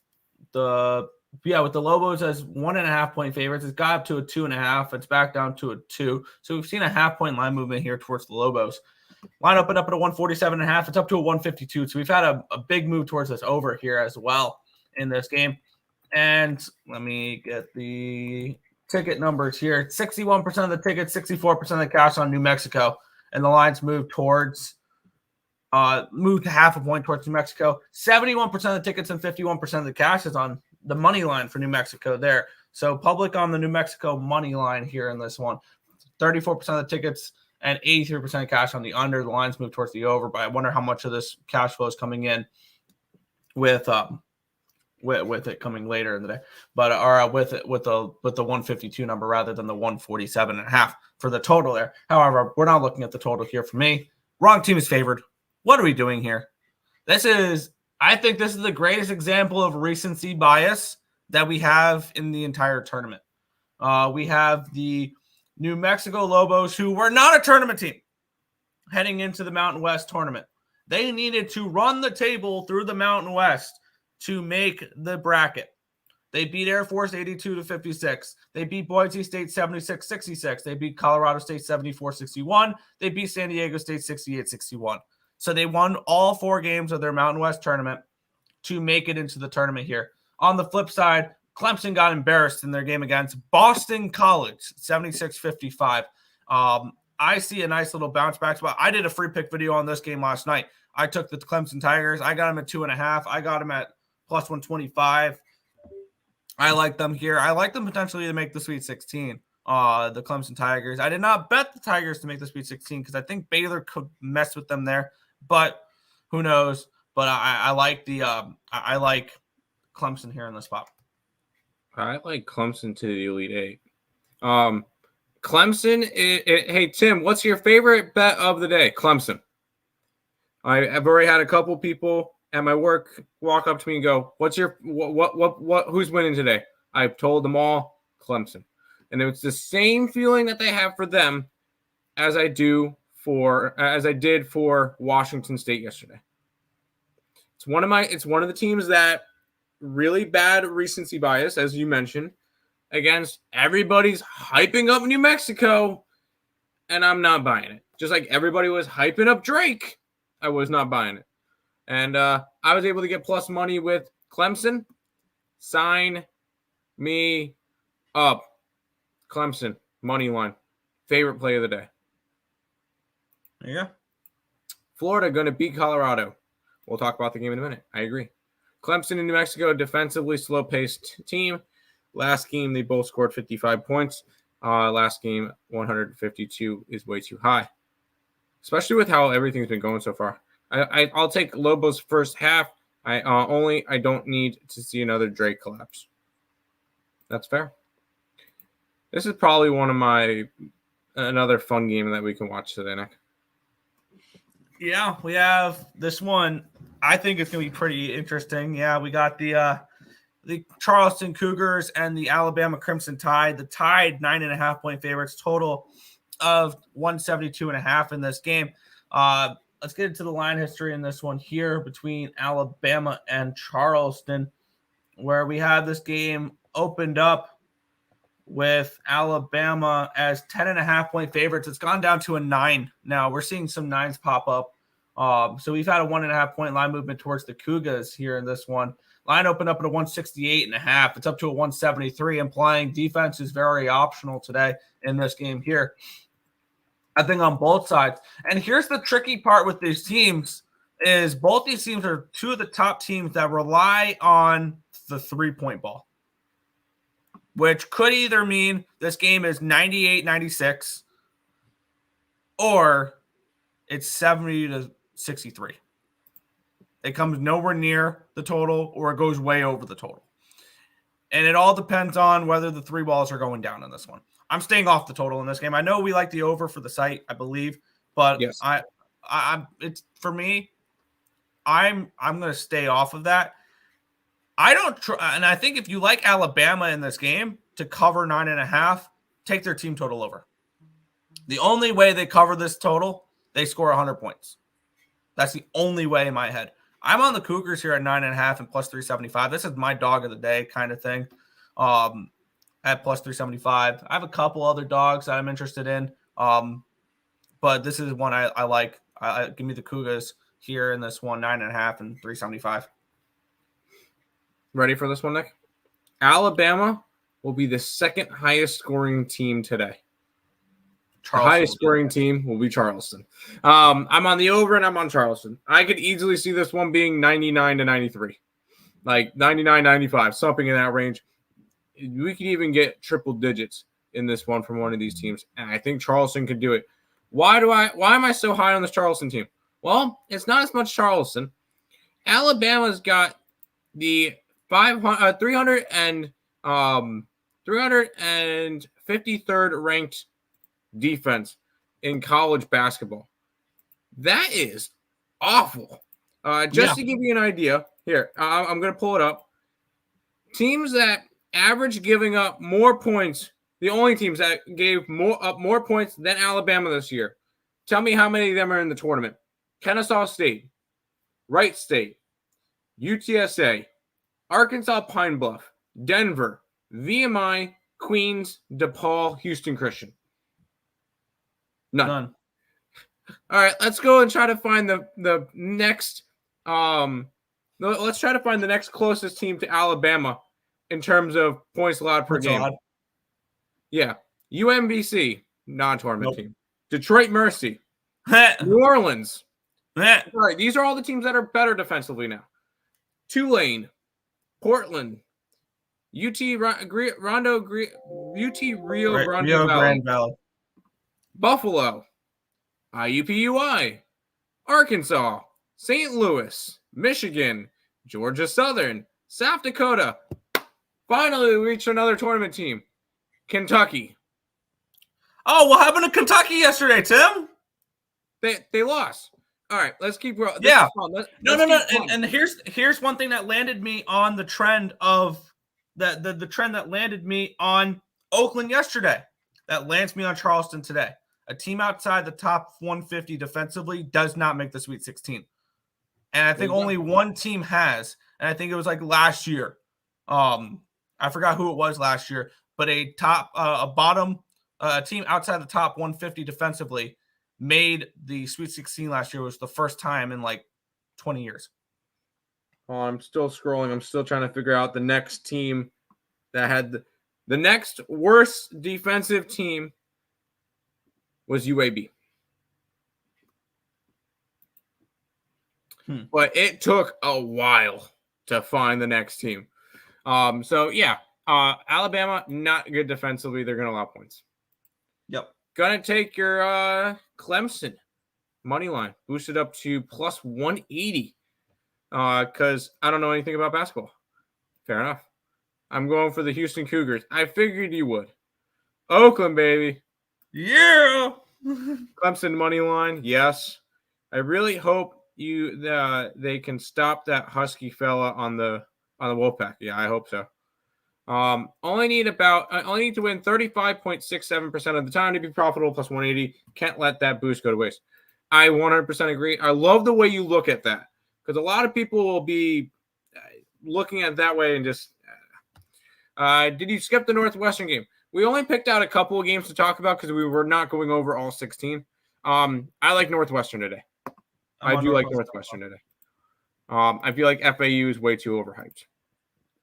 [SPEAKER 1] the Lobos as 1.5-point favorites. It's got up to a 2.5. It's back down to a 2. So we've seen a half-point line movement here towards the Lobos. Line opened up at a 147.5. It's up to a 152. So we've had a big move towards this over here as well in this game. And let me get the ticket numbers here. 61% of the tickets, 64% of the cash on New Mexico. And the lines moved to half a point towards New Mexico. 71% of the tickets and 51% of the cash is on the money line for New Mexico there. So public on the New Mexico money line here in this one. 34% of the tickets and 83% of cash on the under. The lines move towards the over, but I wonder how much of this cash flow is coming in with it coming later in the day, but with the 152 number rather than the 147.5 for the total there. However, we're not looking at the total here for me. Wrong team is favored. What are we doing here? I think this is the greatest example of recency bias that we have in the entire tournament. We have the New Mexico Lobos, who were not a tournament team heading into the Mountain West tournament. They needed to run the table through the Mountain West to make the bracket. They beat Air Force 82-56. They beat Boise State 76-66. They beat Colorado State 74-61. They beat San Diego State 68-61. So they won all 4 games of their Mountain West tournament to make it into the tournament here. On the flip side, Clemson got embarrassed in their game against Boston College, 76-55. I see a nice little bounce back spot. I did a free pick video on this game last night. I took the Clemson Tigers. I got them at 2.5. I got them at plus 125. I like them here. I like them potentially to make the Sweet 16, the Clemson Tigers. I did not bet the Tigers to make the Sweet 16 because I think Baylor could mess with them there, but who knows? But I like I like Clemson here in the spot.
[SPEAKER 2] I like Clemson to the Elite Eight. Clemson. Hey Tim, what's your favorite bet of the day? Clemson. I've already had a couple people at my work walk up to me and go, "What's your what? Who's winning today?" I've told them all Clemson, and it's the same feeling that they have for them as I did for Washington State yesterday. It's one of the teams that really bad recency bias, as you mentioned, against everybody's hyping up New Mexico, and I'm not buying it. Just like everybody was hyping up Drake, I was not buying it. And I was able to get plus money with Clemson. Sign me up. Clemson, money line. Favorite play of the day.
[SPEAKER 1] Yeah.
[SPEAKER 2] Florida going to beat Colorado. We'll talk about the game in a minute. I agree. Clemson and New Mexico, defensively slow-paced team. Last game, they both scored 55 points. Last game, 152 is way too high, especially with how everything's been going so far. I'll take Lobos first half. I don't need to see another Drake collapse. That's fair. This is probably another fun game that we can watch today, Nick.
[SPEAKER 1] Yeah, we have this one. I think it's going to be pretty interesting. Yeah, we got the Charleston Cougars and the Alabama Crimson Tide. The Tide 9.5-point favorites, total of 172.5 in this game. Let's get into the line history in this one here between Alabama and Charleston, where we had this game opened up with Alabama as 10.5-point favorites. It's gone down to a 9 now. We're seeing some 9s pop up. So we've had a 1.5-point line movement towards the Cougars here in this one. Line opened up at a 168.5. It's up to a 173, implying defense is very optional today in this game here. I think on both sides. And here's the tricky part with these teams is both these teams are 2 of the top teams that rely on the 3-point ball, which could either mean this game is 98-96 or it's 70-63. It comes nowhere near the total or it goes way over the total. And it all depends on whether the 3 balls are going down in this one. I'm staying off the total in this game. I know we like the over for the site, I believe, but yes. It's for me, I'm going to stay off of that. I don't and I think if you like Alabama in this game to cover 9.5, take their team total over. The only way they cover this total, they score 100 points. That's the only way in my head. I'm on the Cougars here at 9.5 and plus 375. This is my dog of the day kind of thing. At plus 375. I have a couple other dogs that I'm interested in. But this is one I like Give me the Cougars here in this one, 9.5 and 375.
[SPEAKER 2] Ready for this one, Nick? Alabama will be the second highest scoring team today. The highest scoring team will be Charleston. I'm on the over and I'm on Charleston. I could easily see this one being 99 to 93, like 99, 95, something in that range. We could even get triple digits in this one from one of these teams, and I think Charleston could do it. Why am I so high on this Charleston team? Well, it's not as much Charleston. Alabama's got the 353rd ranked defense in college basketball. That is awful. To give you an idea, here, I'm going to pull it up. Teams that average giving up more points, the only teams that gave more points than Alabama this year. Tell me how many of them are in the tournament. Kennesaw State, Wright State, UTSA, Arkansas Pine Bluff, Denver, VMI, Queens, DePaul, Houston Christian. None. All right, let's go and try to find the next. Let's try to find the next closest team to Alabama in terms of points allowed per game. Yeah, UMBC, non-tournament team. Detroit Mercy, New Orleans. All right, these are all the teams that are better defensively now. Tulane, Portland, UT Rio Grande Valley. Buffalo, IUPUI, Arkansas, St. Louis, Michigan, Georgia Southern, South Dakota. Finally, we reached another tournament team, Kentucky.
[SPEAKER 1] Oh, what happened to Kentucky yesterday, Tim?
[SPEAKER 2] They lost. All right, let's keep going.
[SPEAKER 1] Yeah. No. And here's one thing that landed me on the trend of the trend that landed me on Oakland yesterday. That lands me on Charleston today. A team outside the top 150 defensively does not make the Sweet 16. And I think only one team has, and I think it was like last year. I forgot who it was last year, but a bottom team outside the top 150 defensively made the Sweet 16 last year. It was the first time in like 20 years.
[SPEAKER 2] Oh, I'm still scrolling. I'm still trying to figure out the next team that had the next worst defensive team was UAB. But it took a while to find the next team. Alabama, not good defensively. They're going to allow points.
[SPEAKER 1] Yep.
[SPEAKER 2] Going to take your Clemson money line, boosted up to plus 180 because I don't know anything about basketball. Fair enough. I'm going for the Houston Cougars. I figured you would. Oakland, baby.
[SPEAKER 1] Yeah.
[SPEAKER 2] Clemson money line, yes. I really hope they can stop that Husky fella on the Wolfpack. Yeah, I hope so. I only need to win 35.67% of the time to be profitable plus 180. Can't let that boost go to waste. I 100% agree. I love the way you look at that because a lot of people will be looking at it that way and just. Did you skip the Northwestern game? We only picked out a couple of games to talk about because we were not going over all 16. I like Northwestern today. I do like Northwestern today. I feel like FAU is way too overhyped.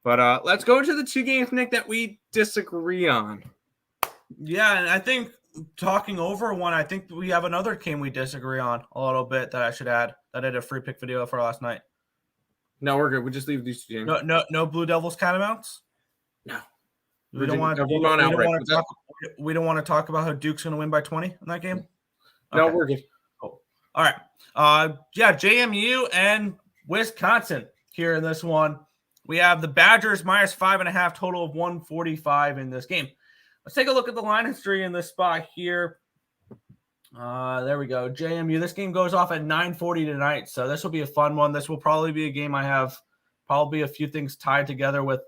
[SPEAKER 2] But let's go into the two games, Nick, that we disagree on.
[SPEAKER 1] Yeah, and I think talking over one, I think we have another game we disagree on a little bit that I should add. That I did a free pick video for last night.
[SPEAKER 2] No, we're good. We just leave these two games.
[SPEAKER 1] No Blue Devils Catamounts?
[SPEAKER 2] No.
[SPEAKER 1] We don't want to talk about how Duke's going to win by 20 in that game?
[SPEAKER 2] No, we're good.
[SPEAKER 1] Cool. All right. JMU and Wisconsin here in this one. We have the Badgers minus 5.5, total of 145 in this game. Let's take a look at the line history in this spot here. There we go. JMU. This game goes off at 9:40 tonight, so this will be a fun one. This will probably be a game I have probably a few things tied together with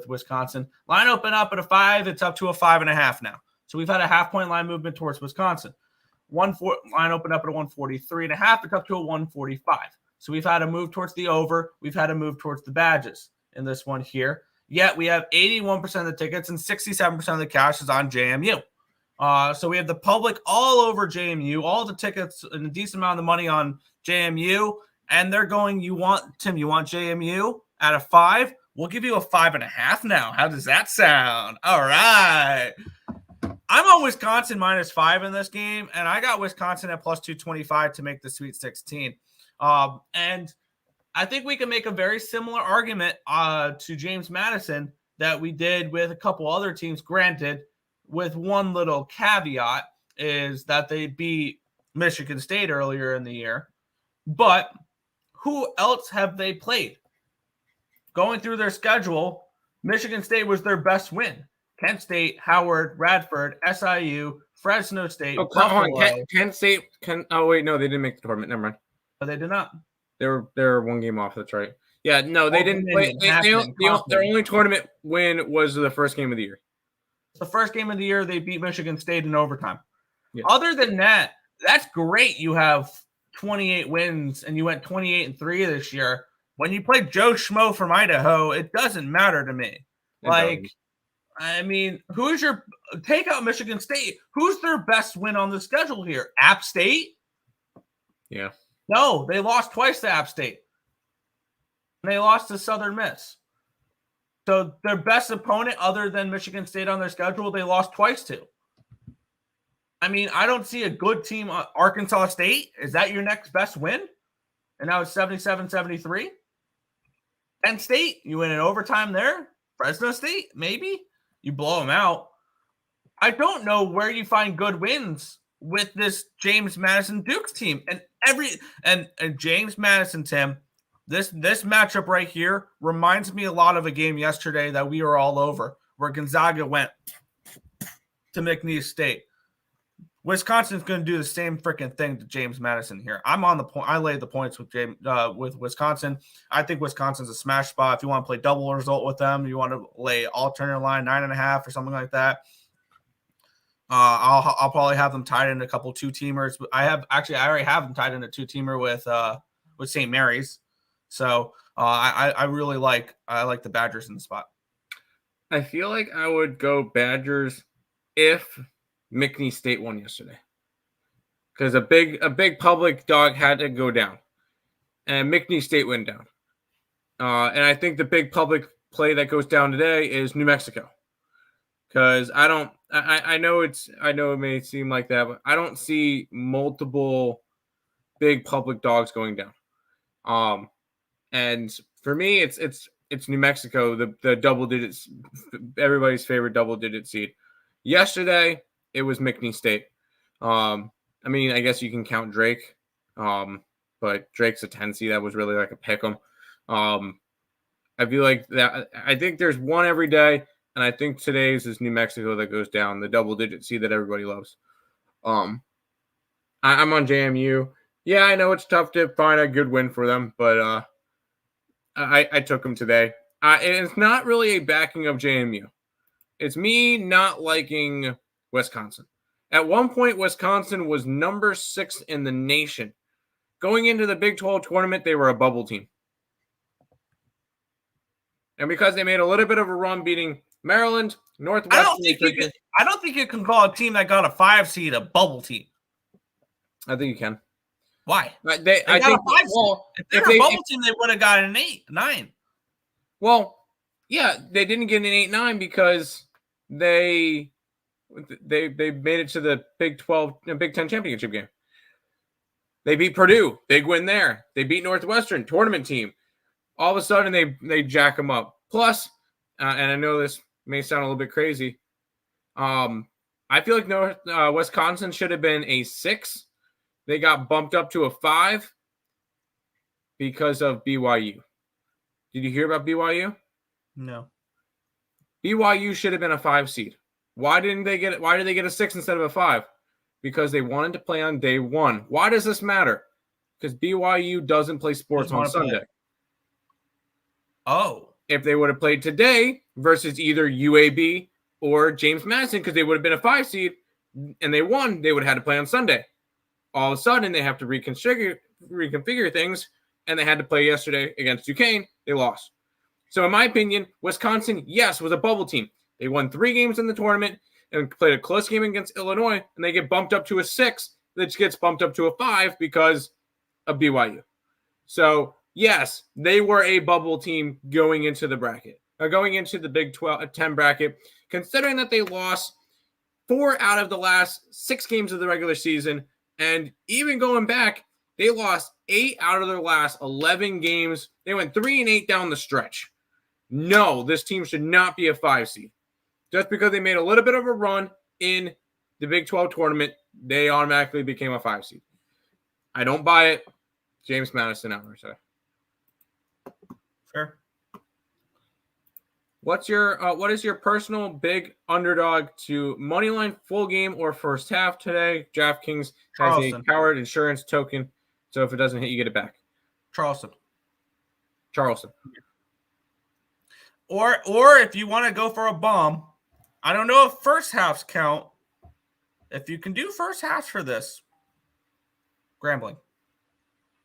[SPEAKER 1] Wisconsin. Line open up at a 5. It's up to a 5.5 now. So we've had a half-point line movement towards Wisconsin. Line open up at a 143.5. It's up to a 145. So we've had a move towards the over. We've had a move towards the Badges in this one here. Yet we have 81% of the tickets and 67% of the cash is on JMU. So we have the public all over JMU, all the tickets and a decent amount of money on JMU. And they're going, you want JMU at a 5? We'll give you a 5.5 now. How does that sound? All right. I'm on Wisconsin -5 in this game, and I got Wisconsin at +225 to make the Sweet 16. And I think we can make a very similar argument to James Madison that we did with a couple other teams. Granted, with one little caveat is that they beat Michigan State earlier in the year. But who else have they played? Going through their schedule, Michigan State was their best win. Kent State, Howard, Radford, SIU, Fresno State.
[SPEAKER 2] Oh, come on. Kent State oh wait, no, they didn't make the tournament. Never mind.
[SPEAKER 1] But they did not.
[SPEAKER 2] They were one game off. That's right. Yeah, no, they didn't play. Their only tournament win was the first game of the year.
[SPEAKER 1] The first game of the year, they beat Michigan State in overtime.
[SPEAKER 2] Yeah.
[SPEAKER 1] Other than that, that's great. You have 28 wins, and you went 28-3 this year. When you play Joe Schmo from Idaho, it doesn't matter to me. I mean, take out Michigan State. Who's their best win on the schedule here? App State?
[SPEAKER 2] Yeah.
[SPEAKER 1] No, they lost twice to App State. And they lost to Southern Miss. So their best opponent other than Michigan State on their schedule, they lost twice to. I mean, I don't see a good team. Arkansas State, is that your next best win? And now it's 77-73. Penn State, you win in overtime there. Fresno State, maybe. You blow them out. I don't know where you find good wins with this James Madison Dukes team. And James Madison, Tim, this matchup right here reminds me a lot of a game yesterday that we were all over, where Gonzaga went to McNeese State. Wisconsin's going to do the same freaking thing to James Madison here. I'm on the point. I laid the points with Wisconsin. I think Wisconsin's a smash spot. If you want to play double result with them, you want to lay alternate line 9.5 or something like that. I'll probably have them tied in a couple 2-teamers. I already have them tied in a 2-teamer with St. Mary's. So I really like the Badgers in the spot.
[SPEAKER 2] I feel like I would go Badgers if McNeese State won yesterday, because a big public dog had to go down, and McNeese State went down. And I think the big public play that goes down today is New Mexico, because I know it may seem like that, but I don't see multiple big public dogs going down. And for me, it's New Mexico, the double digits, everybody's favorite double digit seed. Yesterday, it was McNeese State. I mean, I guess you can count Drake, but Drake's a 10 seed. That was really like a pick 'em. I feel like that. I think there's one every day, and I think today's is New Mexico that goes down, the double-digit seed that everybody loves. I'm on JMU. Yeah, I know it's tough to find a good win for them, but I took them today. It's not really a backing of JMU. It's me not liking Wisconsin. At one point, Wisconsin was number 6 in the nation. Going into the Big 12 tournament, they were a bubble team. And because they made a little bit of a run beating Maryland, Northwestern.
[SPEAKER 1] I don't think you can call a team that got a 5 seed a bubble team.
[SPEAKER 2] I think you can.
[SPEAKER 1] Why?
[SPEAKER 2] I think a 5 seed.
[SPEAKER 1] If they're a bubble team, they would have got an 8, 9.
[SPEAKER 2] Well, yeah, they didn't get an 8-9 because they made it to the Big 10 championship game. They beat Purdue, big win there. They beat Northwestern, tournament team. All of a sudden, they jack them up. Plus, and I know this may sound a little bit crazy, I feel like Wisconsin should have been a 6. They got bumped up to a 5 because of BYU. Did you hear about BYU?
[SPEAKER 1] No.
[SPEAKER 2] BYU should have been a 5 seed. Why did they get a 6 instead of a 5? Because they wanted to play on day 1. Why does this matter? Because BYU doesn't play sports on Sunday.
[SPEAKER 1] Oh.
[SPEAKER 2] If they would have played today versus either UAB or James Madison, because they would have been a 5 seed and they won, they would have had to play on Sunday. All of a sudden, they have to reconfigure things, and they had to play yesterday against Duquesne. They lost. So in my opinion, Wisconsin, yes, was a bubble team. They won 3 games in the tournament. and played a close game against Illinois, and they get bumped up to a 6, that gets bumped up to a 5 because of BYU. So, yes, they were a bubble team going into the bracket, or going into the Big 10 bracket, considering that they lost 4 out of the last 6 games of the regular season, and even going back, they lost 8 out of their last 11 games. They went 3-8 down the stretch. No, this team should not be a 5 seed. Just because they made a little bit of a run in the Big 12 tournament, they automatically became a 5 seed. I don't buy it. James Madison out there today.
[SPEAKER 1] Fair.
[SPEAKER 2] What is your personal big underdog to moneyline full game or first half today? DraftKings has a coward insurance token, so if it doesn't hit, you get it back.
[SPEAKER 1] Charleston. Or if you want to go for a bomb, I don't know if first halves count. If you can do first halves for this, Grambling.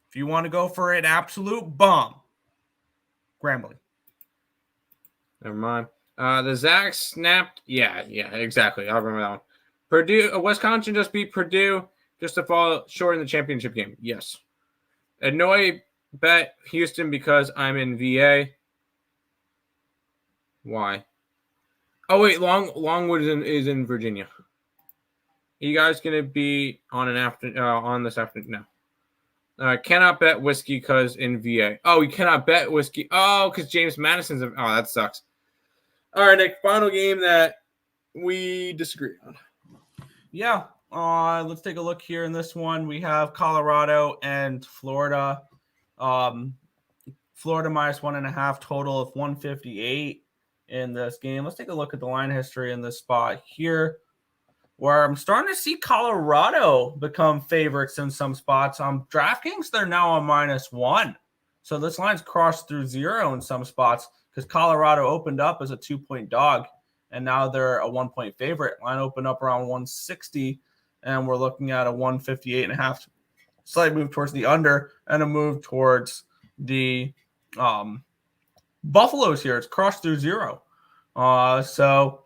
[SPEAKER 1] If you want to go for an absolute bomb, Grambling.
[SPEAKER 2] Never mind. The Zags snapped. Yeah, exactly. I remember that one. Purdue, Wisconsin just beat Purdue just to fall short in the championship game. Yes. Illinois bet Houston because I'm in VA. Why? Oh wait, Longwood is in Virginia. Are you guys gonna be on this afternoon? No. Cannot bet whiskey because in VA. Oh, you cannot bet whiskey. Oh, because James Madison's. Oh, that sucks. All right, Nick. Final game that we disagree on.
[SPEAKER 1] Yeah. Let's take a look here in this one. We have Colorado and Florida. Florida minus 1.5, total of 158 in this game. Let's take a look at the line history in this spot here, where I'm starting to see Colorado become favorites in some spots. DraftKings, they're now on -1. So this line's crossed through 0 in some spots because Colorado opened up as a 2-point dog, and now they're a 1-point favorite. Line opened up around 160, and we're looking at a 158.5. Slight move towards the under and a move towards the Buffaloes here. It's crossed through 0. So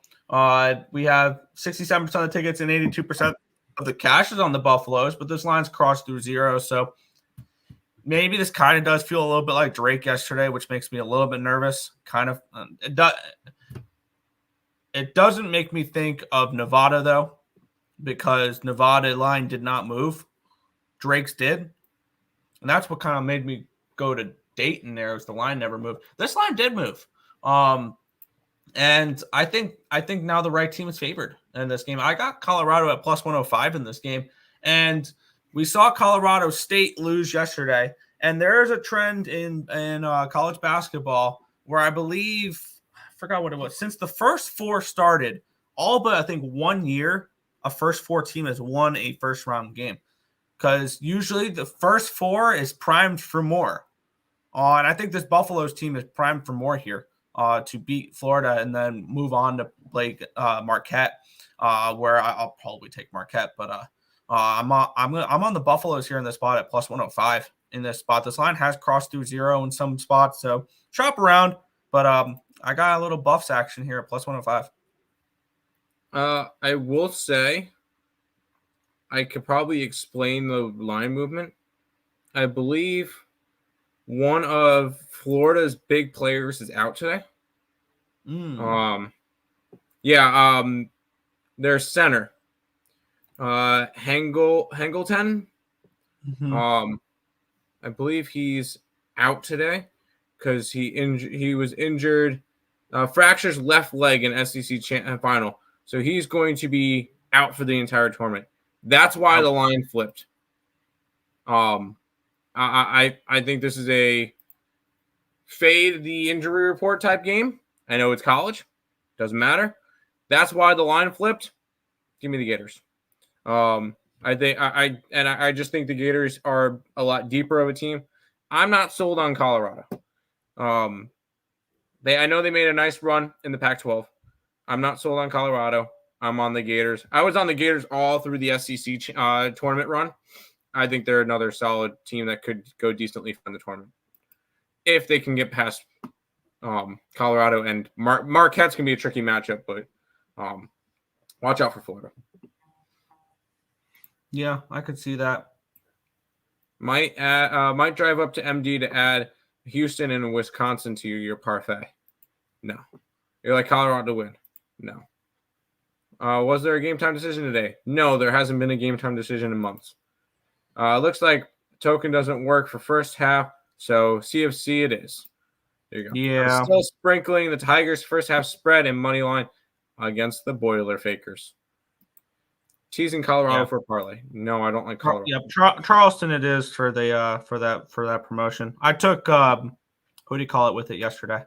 [SPEAKER 1] we have 67% of the tickets and 82% of the cash is on the Buffaloes, but this line's crossed through 0. So maybe this kind of does feel a little bit like Drake yesterday, which makes me a little bit nervous. It doesn't make me think of Nevada, though, because Nevada line did not move. Drake's did. And that's what kind of made me go to Dayton there, was the line never moved. This line did move. And I think now the right team is favored in this game. I got Colorado at +105 in this game. And we saw Colorado State lose yesterday. And there is a trend in college basketball where I believe, I forgot what it was, since the first 4 started, all but I think 1 year, a first 4 team has won a first round game. Because usually the first 4 is primed for more. And I think this Buffaloes team is primed for more here to beat Florida and then move on to play Marquette, where I'll probably take Marquette. But I'm on the Buffaloes here in this spot at +105 in this spot. This line has crossed through 0 in some spots, so shop around. But I got a little Buffs action here at +105.
[SPEAKER 2] I will say I could probably explain the line movement. I believe one of Florida's big players is out today. Their center, Hangleton.
[SPEAKER 1] Mm-hmm.
[SPEAKER 2] I believe he's out today because he was injured, fractures left leg in SEC final, so he's going to be out for the entire tournament. That's why the line flipped. I think this is a fade the injury report type game. I know it's college, doesn't matter. That's why the line flipped. Give me the Gators. I just think the Gators are a lot deeper of a team. I'm not sold on Colorado. I know they made a nice run in the Pac-12. I'm not sold on Colorado. I'm on the Gators. I was on the Gators all through the SEC tournament run. I think they're another solid team that could go decently in the tournament if they can get past Colorado. And Marquette's going to be a tricky matchup, but Watch out for Florida.
[SPEAKER 1] Yeah, I could see that.
[SPEAKER 2] Might drive up to MD to add Houston and Wisconsin to your parfait. No. You're like Colorado to win. No. Was there a game time decision today? No, there hasn't been a game time decision in months. Looks like token doesn't work for first half, so CFC it is. There you go.
[SPEAKER 1] Yeah.
[SPEAKER 2] I'm still sprinkling the Tigers first half spread and money line against the Boiler Fakers. Teasing Colorado for a parlay. No, I don't like Colorado.
[SPEAKER 1] Yeah, Charleston it is for the for that promotion. I took who do you call it with it yesterday?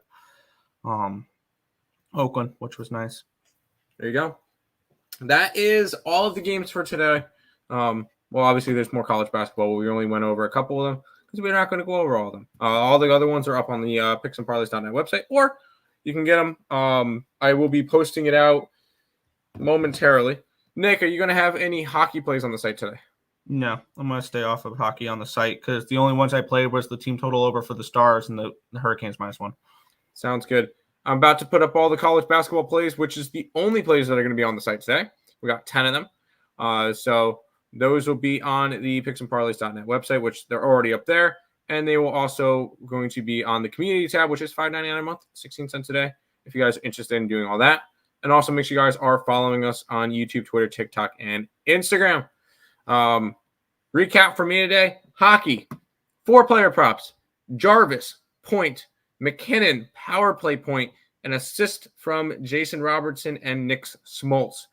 [SPEAKER 1] Oakland, which was nice.
[SPEAKER 2] There you go. That is all of the games for today. Well, obviously there's more college basketball. We only went over a couple of them because we're not going to go over all of them. All the other ones are up on the picksandparleys.net website, or you can get them. I will be posting it out momentarily. Nick, are you going to have any hockey plays on the site today?
[SPEAKER 1] No, I'm going to stay off of hockey on the site because the only ones I played was the team total over for the Stars and the Hurricanes -1.
[SPEAKER 2] Sounds good. I'm about to put up all the college basketball plays, which is the only plays that are going to be on the site today. We got 10 of them. So those will be on the picksandparleys.net website, which they're already up there. And they will also going to be on the community tab, which is $5.99 a month, 16 cents a day, if you guys are interested in doing all that. And also make sure you guys are following us on YouTube, Twitter, TikTok, and Instagram. Recap for me today. Hockey, 4-player props. Jarvis, point. McKinnon, power play point. An assist from Jason Robertson and Nick Smoltz.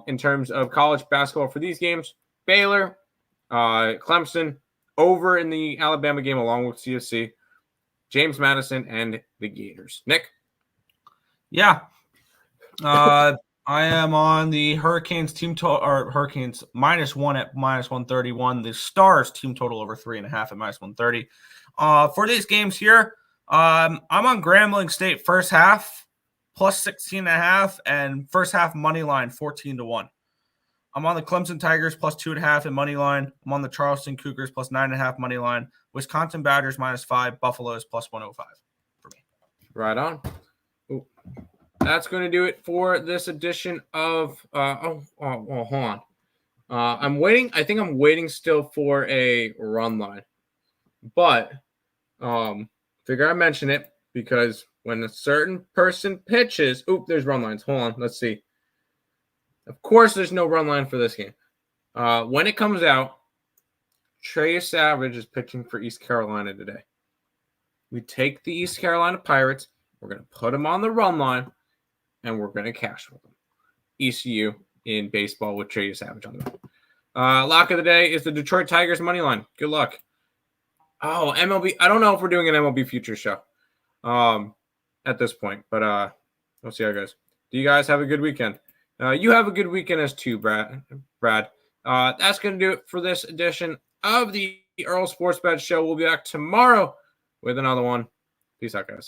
[SPEAKER 2] In terms of college basketball for these games, Baylor, Clemson, over in the Alabama game along with CFC, James Madison, and the Gators. Nick?
[SPEAKER 1] Yeah. I am on the Hurricanes team total, or Hurricanes -1 at -131. The Stars team total over 3.5 at -130. For these games here, I'm on Grambling State first half +16.5 and first half money line 14-1. I'm on the Clemson Tigers +2.5 and money line. I'm on the Charleston Cougars +9.5 money line. Wisconsin Badgers -5. Buffaloes +105 for me.
[SPEAKER 2] Right on. Ooh. That's going to do it for this edition of hold on. I'm waiting. I think I'm waiting still for a run line. But figure I mention it because when a certain person pitches, there's run lines. Hold on, let's see. Of course, there's no run line for this game. When it comes out, Trey Savage is pitching for East Carolina today. We take the East Carolina Pirates. We're going to put them on the run line. And we're going to cash with them. ECU in baseball with Trey Savage on the mound. Lock of the day is the Detroit Tigers money line. Good luck. Oh, MLB. I don't know if we're doing an MLB future show at this point, but we'll see how it goes. Do you guys have a good weekend? You have a good weekend as too, Brad. That's going to do it for this edition of the Earle Sports Bet Show. We'll be back tomorrow with another one. Peace out, guys.